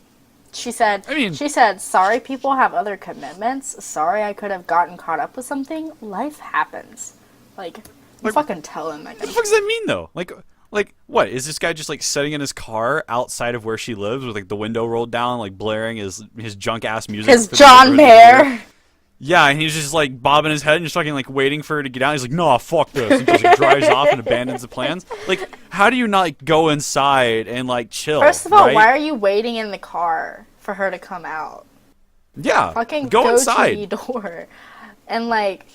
She said, I mean- sorry people have other commitments. Sorry I could have gotten caught up with something. Life happens. Like, you fucking tell him. What the fuck does that mean, though? Like, what? Is this guy just, like, sitting in his car outside of where she lives with, like, the window rolled down, like, blaring his junk-ass music? His John Mayer. Yeah, and he's just, like, bobbing his head and just fucking, like, waiting for her to get out. He's like, no, fuck this. And just, like, drives off and abandons the plans. Like, how do you not, like, go inside and, like, chill? First of all, right? why are you waiting in the car for her to come out? Yeah, Fucking go inside. to the door. And, like,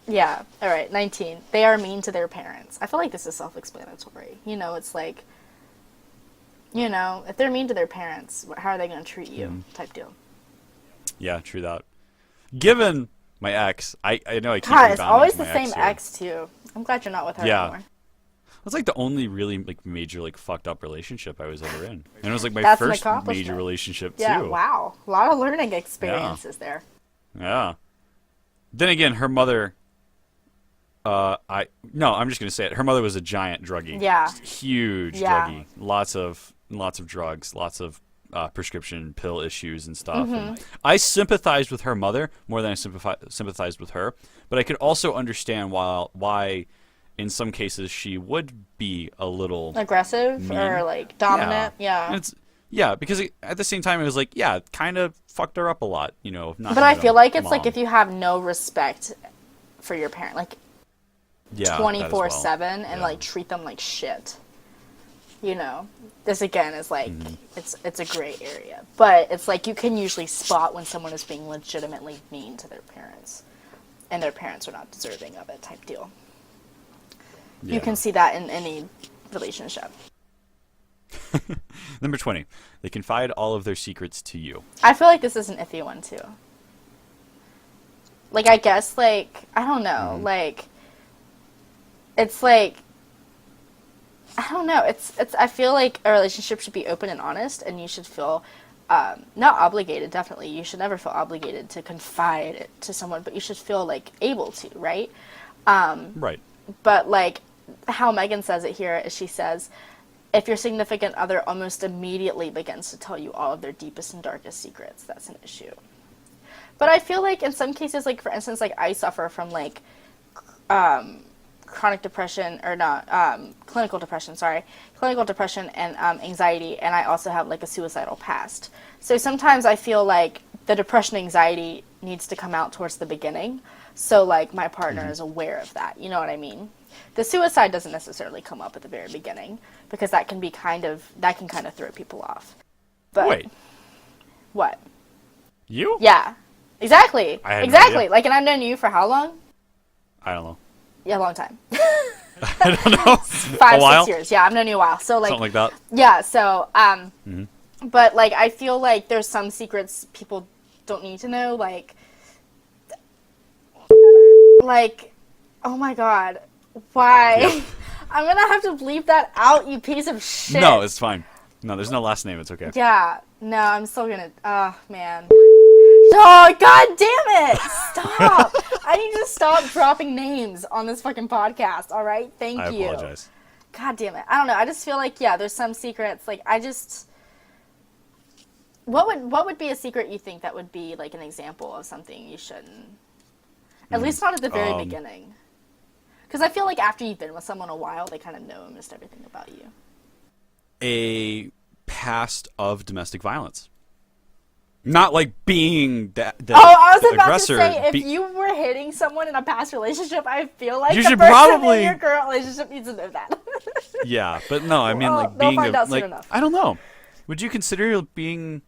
yeah. All right, 19. They are mean to their parents. I feel like this is self-explanatory. You know, it's like, you know, if they're mean to their parents, how are they going to treat you? Type deal. Yeah, true that. Given my ex, I know I keep God, it's rebounding always to the my same here. ex, too. I'm glad you're not with her Yeah. anymore. That's like the only really like major like fucked up relationship I was ever in, and it was like my That's an first accomplishment. major relationship Yeah, too. wow. A lot of learning experiences there. Yeah. Then again, her mother. I'm just gonna say it. Her mother was a giant druggie. Yeah. Just huge Yeah. druggie. Lots of drugs. Lots of prescription pill issues and stuff. Mm-hmm. And I sympathized with her mother more than I sympathized with her, but I could also understand why in some cases she would be a little Aggressive mean. or, like, dominant. Yeah. And because at the same time it was like, yeah, kind of fucked her up a lot, you know. Not But I having feel a like it's mom. like if you have no respect for your parent, like, yeah, 24/7 and Yeah. like treat them like shit. You know, this again is like Mm-hmm. it's a gray area, but it's like you can usually spot when someone is being legitimately mean to their parents, and their parents are not deserving of it. Type deal. You Yeah. can see that in any relationship. Number 20. They confide all of their secrets to you. I feel like this is an iffy one too. Like, I guess, like, I don't know, like, it's like, I don't know, it's, I feel like a relationship should be open and honest, and you should feel, not obligated, definitely, you should never feel obligated to confide it to someone, but you should feel, like, able to, right? Right. But, like, how Megan says it here is she says, if your significant other almost immediately begins to tell you all of their deepest and darkest secrets, that's an issue. But I feel like in some cases, like, for instance, like, I suffer from, like, chronic depression, or not, clinical depression and anxiety, and I also have, like, a suicidal past. So sometimes I feel like the depression and anxiety needs to come out towards the beginning, so, like, my partner is aware of that, you know what I mean? The suicide doesn't necessarily come up at the very beginning, because that can kind of throw people off. But Wait. what? You? Yeah. Exactly. I had no Exactly. idea. Like, and I've known you for how long? I don't know. Yeah, a long time. I don't know. 5, a while? 6 years. Yeah, I've known you a while. So, like, Something like that. yeah, so, but, like, I feel like there's some secrets people don't need to know, like, oh my god, why? Yeah. I'm gonna have to bleep that out, you piece of shit. No, it's fine. No, there's no last name. It's okay. Yeah. No, I'm still gonna. Oh man. Oh, god damn it! Stop! I need to stop dropping names on this fucking podcast. All right, thank you. I apologize. God damn it! I don't know. I just feel like there's some secrets. Like I just. What would be a secret you think that would be like an example of something you shouldn't? At least not at the very beginning. Because I feel like after you've been with someone a while, they kind of know almost everything about you. A past of domestic violence. Not like being the I was about aggressor. to say, if you were hitting someone in a past relationship, I feel like you the should person probably in your current relationship needs to know that. Yeah, but no, I mean like they'll being find out soon like enough. I don't know. Would you consider being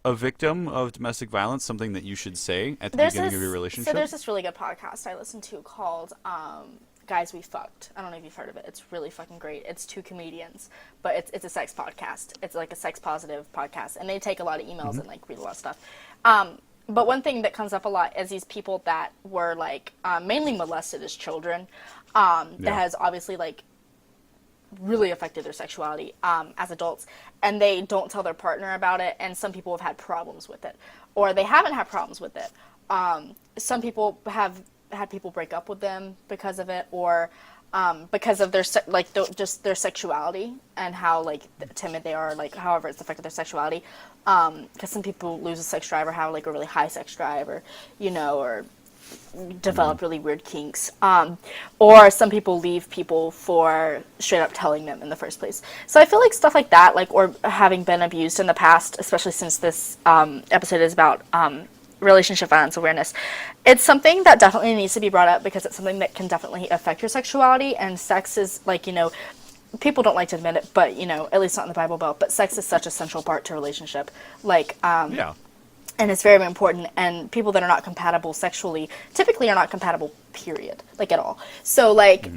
a victim of domestic violence something that you should say at the beginning of your relationship? So there's this really good podcast I listen to called Guys We Fucked. I don't know if you've heard of it. It's really fucking great. It's two comedians, but it's a sex podcast. It's like a sex positive podcast, and they take a lot of emails and like read a lot of stuff. But one thing that comes up a lot is these people that were like mainly molested as children, that has obviously like really affected their sexuality as adults, and they don't tell their partner about it, and some people have had problems with it, or they haven't had problems with it. Some people have had people break up with them because of it, or because of their just their sexuality and how like timid they are, like however it's affected their sexuality, because some people lose a sex drive or have like a really high sex drive, or or develop really weird kinks, or some people leave people for straight up telling them in the first place. So I feel like stuff like that, like, or having been abused in the past, especially since this episode is about relationship violence awareness, it's something that definitely needs to be brought up, because it's something that can definitely affect your sexuality. And sex is like, people don't like to admit it, but at least not in the Bible Belt, but sex is such a central part to a relationship, like and it's very, very important. And people that are not compatible sexually typically are not compatible, period, like at all. So like,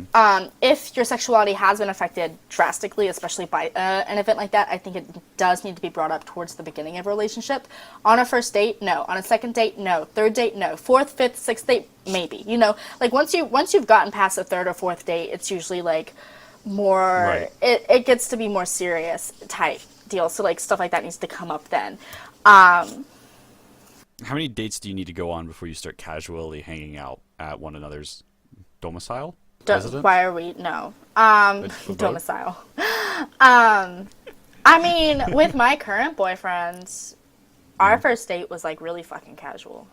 if your sexuality has been affected drastically, especially by an event like that, I think it does need to be brought up towards the beginning of a relationship. On a first date, no. On a second date, no. Third date, no. Fourth, fifth, sixth date, maybe. Like once you've gotten past the third or fourth date, it's usually like more. Right. It gets to be more serious type deal. So like stuff like that needs to come up then. How many dates do you need to go on before you start casually hanging out at one another's domicile? Why are we? No. Domicile. I mean, with my current boyfriend, our first date was like really fucking casual.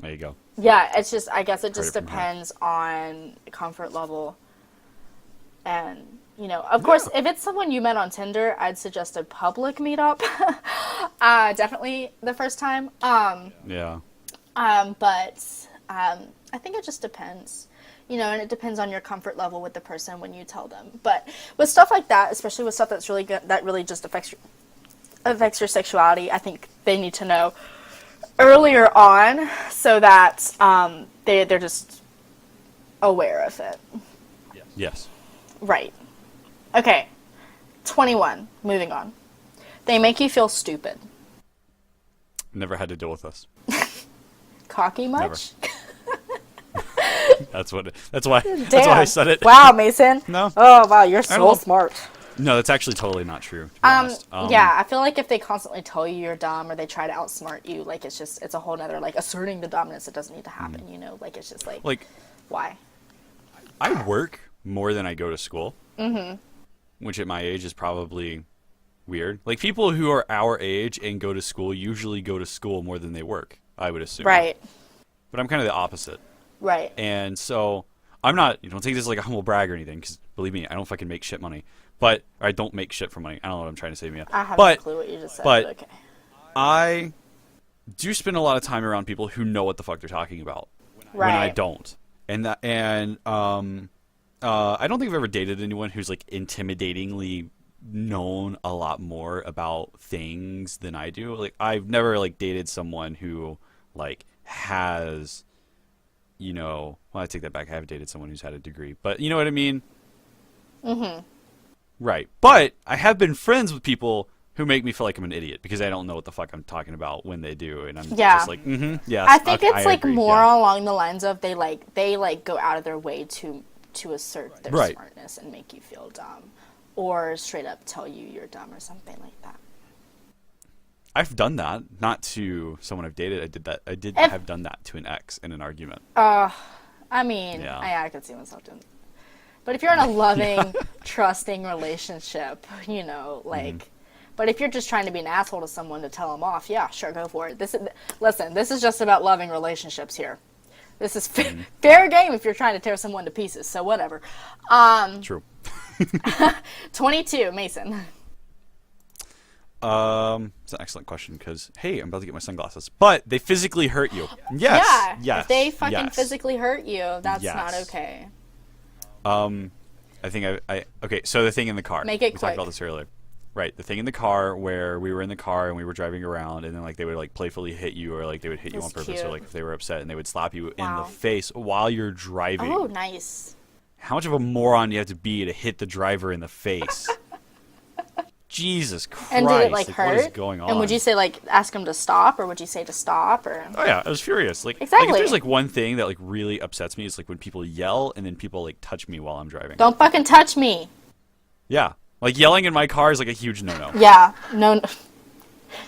There you go. Yeah, it's just, I guess it just Heard it from her. depends on comfort level. And, of course, if it's someone you met on Tinder, I'd suggest a public meetup. Definitely the first time. Yeah. But I think it just depends, and it depends on your comfort level with the person when you tell them. But with stuff like that, especially with stuff that's really good, that really just affects your sexuality, I think they need to know earlier on, so that they're just aware of it. Yes. Right. Okay. 21. Moving on. They make you feel stupid. Never had to deal with this. Cocky much? That's why I said it. Wow, Mason. No. Oh, wow, you're so smart. No, that's actually totally not true, to be honest. Yeah, I feel like if they constantly tell you you're dumb, or they try to outsmart you, like it's a whole nother, like, asserting the dominance that doesn't need to happen, like it's just like why? I work more than I go to school, which at my age is probably weird. Like, people who are our age and go to school usually go to school more than they work, I would assume. Right. But I'm kind of the opposite. Right. And so I'm not, don't take this like a humble brag or anything, because believe me, I don't fucking make shit money. Or I don't make shit for money. I don't know what I'm trying to say, Mia. I have no clue what you just said, but okay. I do spend a lot of time around people who know what the fuck they're talking about when I don't. And I don't think I've ever dated anyone who's like intimidatingly known a lot more about things than I do. Like, I've never like dated someone who like has, well, I take that back. I have dated someone who's had a degree, but you know what I mean? Mm-hmm. Right. But I have been friends with people who make me feel like I'm an idiot because I don't know what the fuck I'm talking about when they do, and I'm just like, yes. I think it's I like agree. more along the lines of they go out of their way to to assert their Right. smartness and make you feel dumb, or straight up tell you you're dumb or something like that. I've done that, not to someone I've dated. I did have done that to an ex in an argument. I mean, Yeah. I could see myself doing. But if you're in a loving, trusting relationship, you know, like. But if you're just trying to be an asshole to someone to tell them off, yeah, sure, go for it. Listen, this is just about loving relationships here. This is fair game if you're trying to tear someone to pieces. So whatever. True. 22, Mason. It's an excellent question because, hey, I'm about to get my sunglasses. But they physically hurt you. Yes. Yeah. Yes. If they fucking yes. physically hurt you, that's not Yes. okay. I think okay, so the thing in the car. Make it we quick. talked about this earlier. Right, the thing in the car where we were in the car and we were driving around and then like they would like playfully hit you or like they would hit you on That's purpose cute. or like if they were upset and they would slap you in Wow. the face while you're driving. Oh, nice. How much of a moron do you have to be to hit the driver in the face? Jesus Christ. And did it like what is hurt? going on? And would you say like ask him to stop, or would you say to stop, or? Oh yeah, I was furious. Like if Exactly. there's like one thing that like really upsets me is like when people yell and then people like touch me while I'm driving. Don't fucking touch me. Yeah. Like yelling in my car is like a huge no-no. Yeah. No.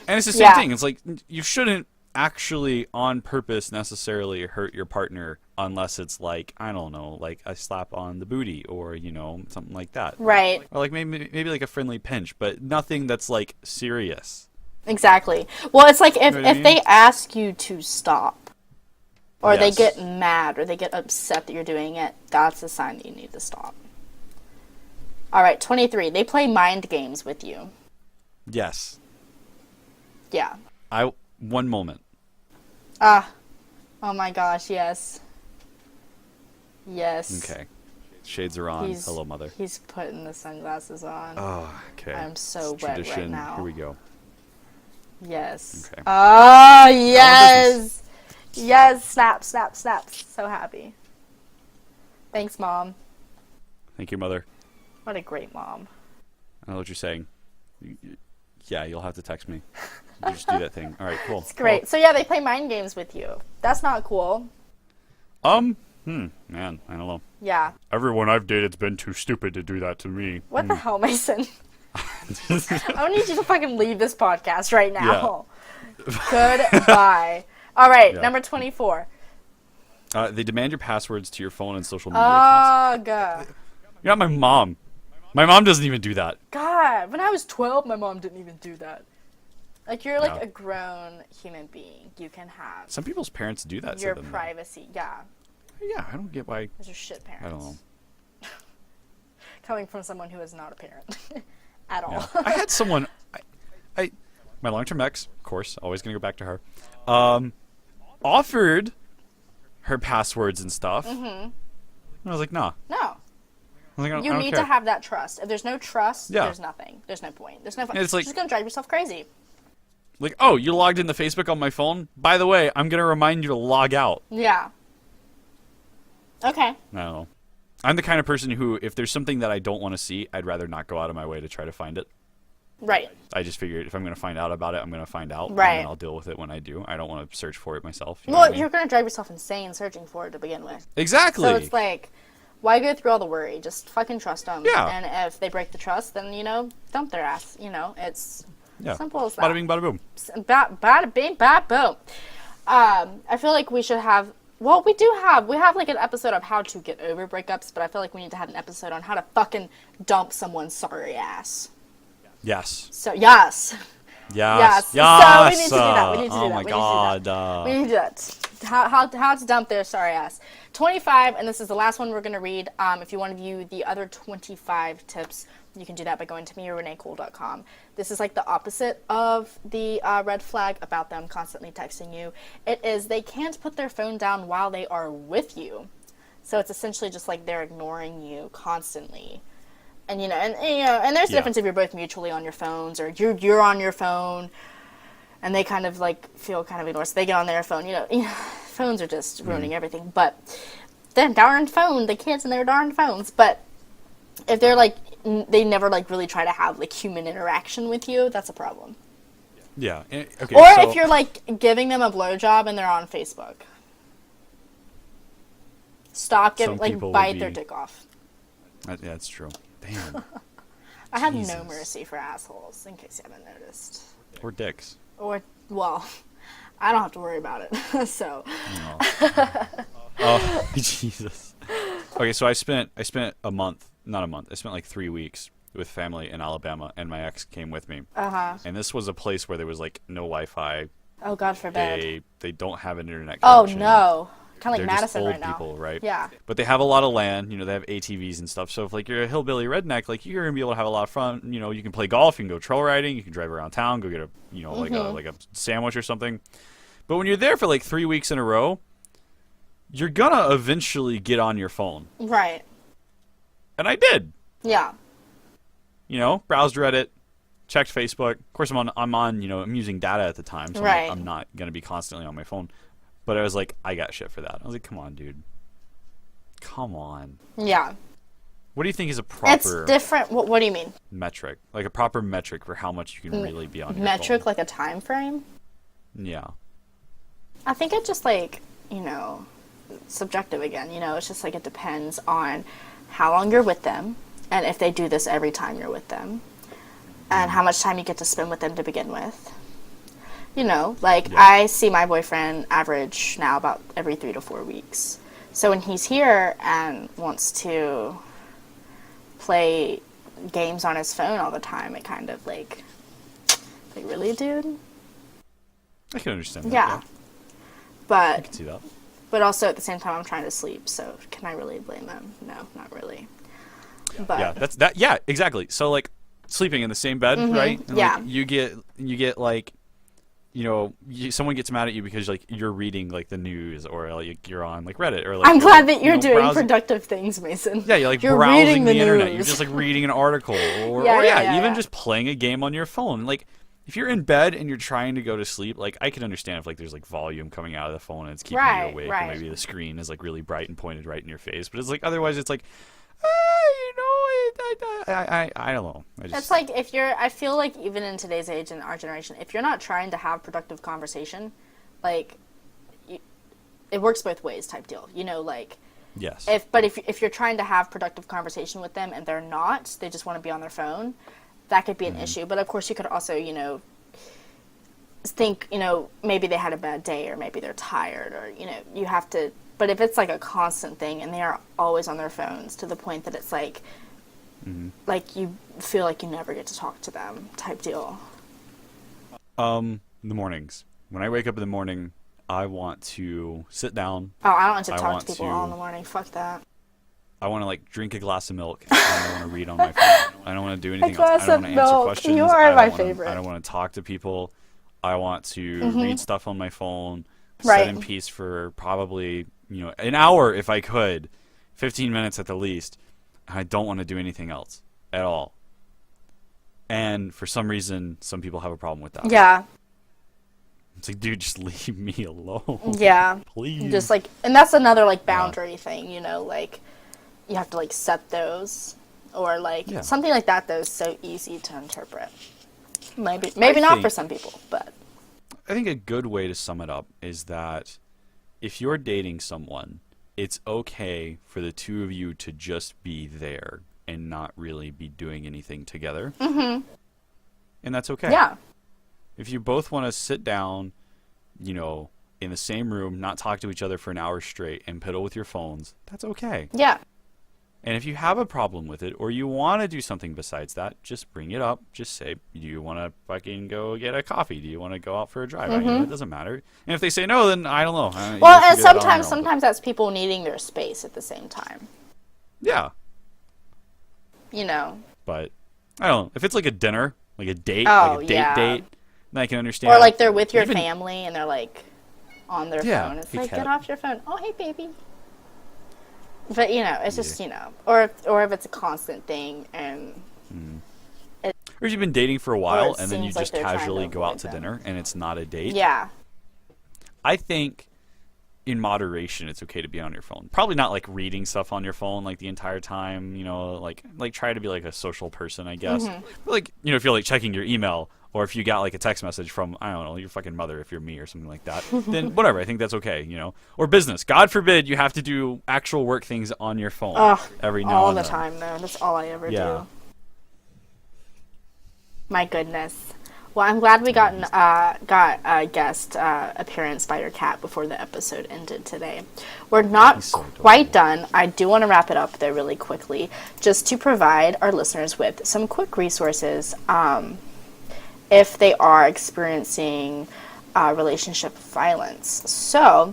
And it's the same Yeah. thing. It's like you shouldn't actually on purpose necessarily hurt your partner unless it's like, I don't know, like a slap on the booty or, you know, something like that. Right. Or like maybe like a friendly pinch, but nothing that's like serious. Exactly. Well, it's like if, You know what I if mean? they ask you to stop, or they Yes. get mad, or they get upset that you're doing it, that's a sign that you need to stop. All right, 23. They play mind games with you. Yes. Yeah. One moment. Oh my gosh, yes. Yes. Okay. Shades are on. He's- Hello, mother. He's putting the sunglasses on. Oh, okay. I'm so It's wet tradition. right now. Here we go. Yes. Okay. Oh, yes. Yes. Snap, snap, snap. So happy. Thanks, Mom. Thank you, mother. What a great mom. I know what you're saying. Yeah, you'll have to text me. You just do that thing. All right, cool. It's great. So yeah, they play mind games with you. That's not cool. Man, I don't know. Yeah. Everyone I've dated's been too stupid to do that to me. What the hell, Mason? I don't need you to fucking leave this podcast right now. Goodbye. All right, Yeah. number 24. They demand your passwords to your phone and social media accounts. God. You're not my mom. My mom doesn't even do that. God, when I was 12, my mom didn't even do that. Like, you're like Yeah. a grown human being. You can have Some people's parents do that your to them. privacy. Yeah, Yeah, I don't get why. those are shit parents. I don't know. Coming from someone who is not a parent at all. Yeah. I had someone. My long-term ex, of course, always gonna go back to her. Offered her passwords and stuff. Mm-hmm. And I was like, nah. No. I was like, I You don't need care. to have that trust. If there's no trust, Yeah. there's nothing. There's no point. There's no fun. It's like- It's just gonna drive yourself crazy. Like, oh, you logged into Facebook on my phone? By the way, I'm gonna remind you to log out. Yeah. Okay. I don't know. I'm the kind of person who, if there's something that I don't want to see, I'd rather not go out of my way to try to find it. Right. I just figured if I'm going to find out about it, I'm going to find out. Right. And then I'll deal with it when I do. I don't want to search for it myself. You know Well, what I mean? you're gonna drive yourself insane searching for it to begin with. Exactly. So it's like, why go through all the worry? Just fucking trust them. Yeah. And if they break the trust, then, you know, dump their ass. You know, it's yeah. simple as that. Bada bing, bada boom. Bada bing, bada boom. I feel like we should have. Well, we have like an episode of how to get over breakups, but I feel like we need to have an episode on how to fucking dump someone's sorry ass. Yes. So yes. Yes. Yes. So we need to do that. We need to do Oh that. my We need to do god. that. We need to do that. How to dump their sorry ass. 25, and this is the last one we're going to read. If you want to view the other 25 tips, you can do that by going to meoreneecool.com. This is like the opposite of the red flag about them constantly texting you. It is they can't put their phone down while they are with you. So it's essentially just like they're ignoring you constantly. And and there's a Yeah. difference if you're both mutually on your phones or you're on your phone and they kind of like feel kind of ignored. So they get on their phone, phones are just ruining everything. But then darn phone, the kids and their darn phones. But if they're like, they never like really try to have like human interaction with you, that's a problem. Yeah. Okay. Or so, if you're like giving them a blowjob and they're on Facebook. Stalk it, some like people would bite their be- dick off. Yeah, that's true. Damn. I have no Jesus. mercy for assholes, in case you haven't noticed. Or dicks. Or, well, I don't have to worry about it. So, No. Oh, Jesus. Okay, so I spent a month, not a month. I spent like 3 weeks with family in Alabama, and my ex came with me. And this was a place where there was like no Wi-Fi. oh, God forbid. They don't have an internet Oh, connection. no. Kind of They're like just Madison old right now. people, right? Yeah. But they have a lot of land. You know, they have ATVs and stuff. So if like you're a hillbilly redneck, like you're gonna be able to have a lot of fun. You know, you can play golf, you can go trail riding, you can drive around town, go get a like a sandwich or something. But when you're there for like 3 weeks in a row, you're gonna eventually get on your phone. Right. And I did. Yeah. You know, browsed Reddit, checked Facebook. Of course, I'm using data at the time, so Right. I'm not gonna be constantly on my phone. But I was like, I got shit for that. I was like, come on, dude. Come on. Yeah. What do you think is a proper It's different. What do you mean? metric? Like a proper metric for how much you can really be on your Metric, phone? like a time frame? Yeah. I think it just like, subjective again. It's just like it depends on how long you're with them and if they do this every time you're with them and how much time you get to spend with them to begin with. Yeah. I see my boyfriend average now about every 3 to 4 weeks. So when he's here and wants to play games on his phone all the time, it kind of like really, dude? I can understand that. Yeah. I But can see that. But also at the same time, I'm trying to sleep, so can I really blame them? No, not really. But Yeah, that's that. Yeah, exactly. So like sleeping in the same bed, right? And, yeah. Like, you get like, someone gets mad at you because like you're reading like the news or like you're on like Reddit or like. I'm you're, glad that you're doing browsing. productive things, Mason. Yeah, you're like You're browsing reading the the internet. You're news. just like reading an article, or Yeah, even yeah. just playing a game on your phone. Like if you're in bed and you're trying to go to sleep, like I can understand if like there's like volume coming out of the phone and it's keeping Right, you awake, right. or maybe the screen is like really bright and pointed right in your face. But it's like otherwise, it's like, I don't know. It's like I feel like even in today's age and our generation, if you're not trying to have productive conversation, like, it works both ways type deal. Yes. If you're trying to have productive conversation with them and they're not, they just want to be on their phone, that could be an issue. But of course you could also, think, maybe they had a bad day or maybe they're tired or, you have to, but if it's like a constant thing and they are always on their phones to the point that it's like, like you feel like you never get to talk to them type deal. The mornings. When I wake up in the morning, I want to sit down. Oh, I don't want to I talk want to people to- all in the morning. Fuck that. I want to like drink a glass of milk. And I want to read on my phone. I don't want to do anything else. glass I don't of want to answer milk. questions. You are I don't my wanna- favorite. I don't want to talk to people. I want to read stuff on my phone. Right. Sit in peace for probably an hour if I could, 15 minutes at the least. I don't want to do anything else at all. And for some reason, some people have a problem with that. Yeah. It's like, dude, just leave me alone. Yeah. Please. Just like, and that's another like boundary thing, like you have to like set those or like something like that is so easy to interpret. Maybe not for some people, but I think a good way to sum it up is that if you're dating someone, it's okay for the two of you to just be there and not really be doing anything together. Mm-hmm. And that's okay. yeah. If you both want to sit down, in the same room, not talk to each other for an hour straight and piddle with your phones, that's okay. Yeah. And if you have a problem with it or you want to do something besides that, just bring it up. Just say, do you want to fucking go get a coffee? Do you want to go out for a drive? It doesn't matter. And if they say no, then I don't know. You Well, and figure that out on your own, sometimes that's people needing their space at the same time. Yeah. But I don't know. If it's like a dinner, like a date, Oh, like a date yeah. date, then I can understand. Or like they're with your Even- family and they're like on their Yeah, phone. It's hey, like, cat. get off your phone. Oh, hey, baby. But, it's just, or if it's a constant thing and Or you've been dating for a while it and then you seems like just they're trying to casually go out avoid to them. dinner and it's not a date. yeah. I think in moderation it's okay to be on your phone. Probably not like reading stuff on your phone like the entire time, like try to be like a social person, I guess. Mm-hmm. But, like, if you're like checking your email or if you got like a text message from, I don't know, your fucking mother, if you're me or something like that, then whatever, I think that's okay, you know. Or business. God forbid you have to do actual work things on your phone every now and then. All the time, though. That's all I ever do. My goodness. Well, I'm glad we got a guest appearance by your cat before the episode ended today. We're not quite done. I do want to wrap it up, though, really quickly, just to provide our listeners with some quick resources if they are experiencing relationship violence. So,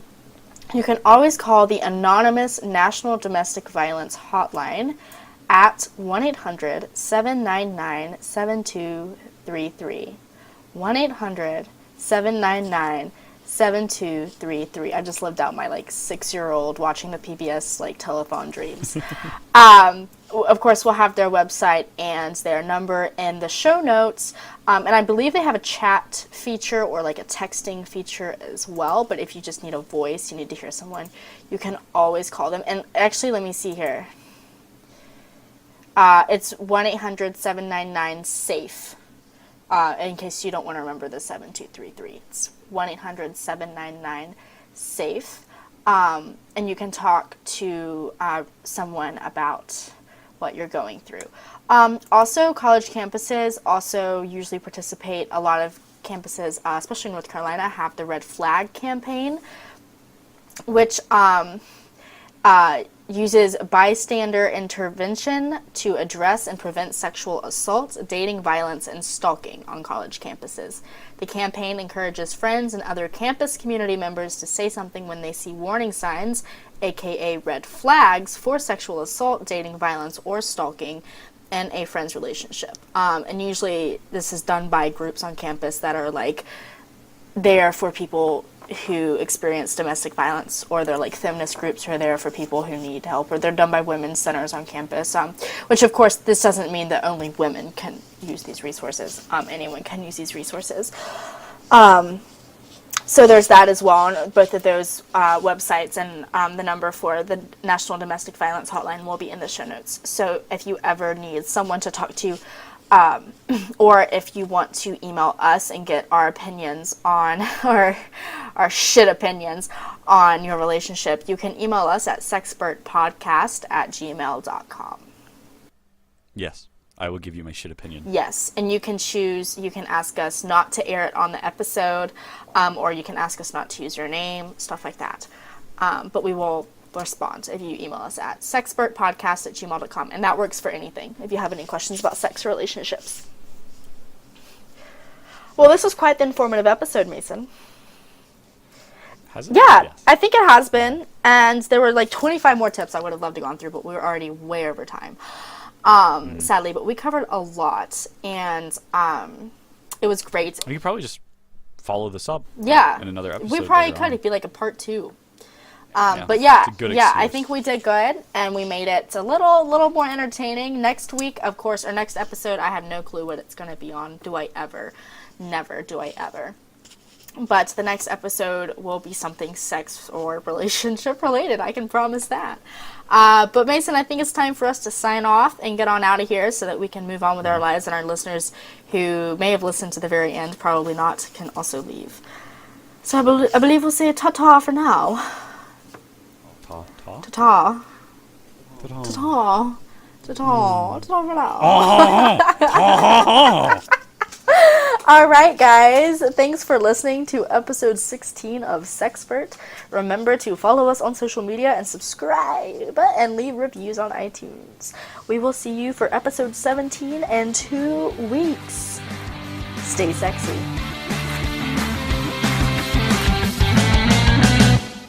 you can always call the anonymous National Domestic Violence Hotline at 1-800-799-7233. 1-800-799-7233. I just lived out my 6-year-old watching the PBS telethon dreams. Of course, we'll have their website and their number in the show notes. And I believe they have a chat feature or a texting feature as well. But if you just need a voice, you need to hear someone, you can always call them. And actually, let me see here. It's 1-800-799-SAFE. In case you don't want to remember the 7233. It's 1-800-799-SAFE. And you can talk to someone about what you're going through. Also, college campuses also usually participate. A lot of campuses, especially North Carolina, have the Red Flag campaign, which uses bystander intervention to address and prevent sexual assault, dating violence, and stalking on college campuses. The campaign encourages friends and other campus community members to say something when they see warning signs, aka red flags, for sexual assault, dating violence, or stalking in a friend's relationship. And usually this is done by groups on campus that are there for people who experience domestic violence, or they're feminist groups who are there for people who need help, or they're done by women's centers on campus, which of course this doesn't mean that only women can use these resources. Anyone can use these resources. So there's that as well on both of those websites, and the number for the National Domestic Violence Hotline will be in the show notes. So if you ever need someone to talk to, or if you want to email us and get our opinions on, or our shit opinions on your relationship, you can email us at sexpertpodcast@gmail.com. Yes, I will give you my shit opinion. Yes, and you can ask us not to air it on the episode, or you can ask us not to use your name, stuff like that. But we will respond if you email us at sexpertpodcast@gmail.com, and that works for anything if you have any questions about sex or relationships. Well, this was quite the informative episode, Mason. Has it? Yeah, Yes. I think it has been, and there were 25 more tips I would have loved to go through, but we were already way over time, sadly, but we covered a lot, and it was great. We could probably just follow this up in another episode. We probably could. It'd be a part 2. But it's yeah, a good I excuse. think we did good, and we made it a little more entertaining. Next week, of course, or next episode, I have no clue what it's going to be on. Do I ever? Never do I ever. But the next episode will be something sex or relationship related. I can promise that. But Mason, I think it's time for us to sign off and get on out of here so that we can move on with our lives, and our listeners who may have listened to the very end, probably not, can also leave. So I believe we'll say ta-ta for now. Ta-ta? Ta-ta. Ta-ta. Ta-ta. Ta-ta. Ta-ta for now. All right, guys. Thanks for listening to episode 16 of Sexpert. Remember to follow us on social media and subscribe and leave reviews on iTunes. We will see you for episode 17 in 2 weeks. Stay sexy.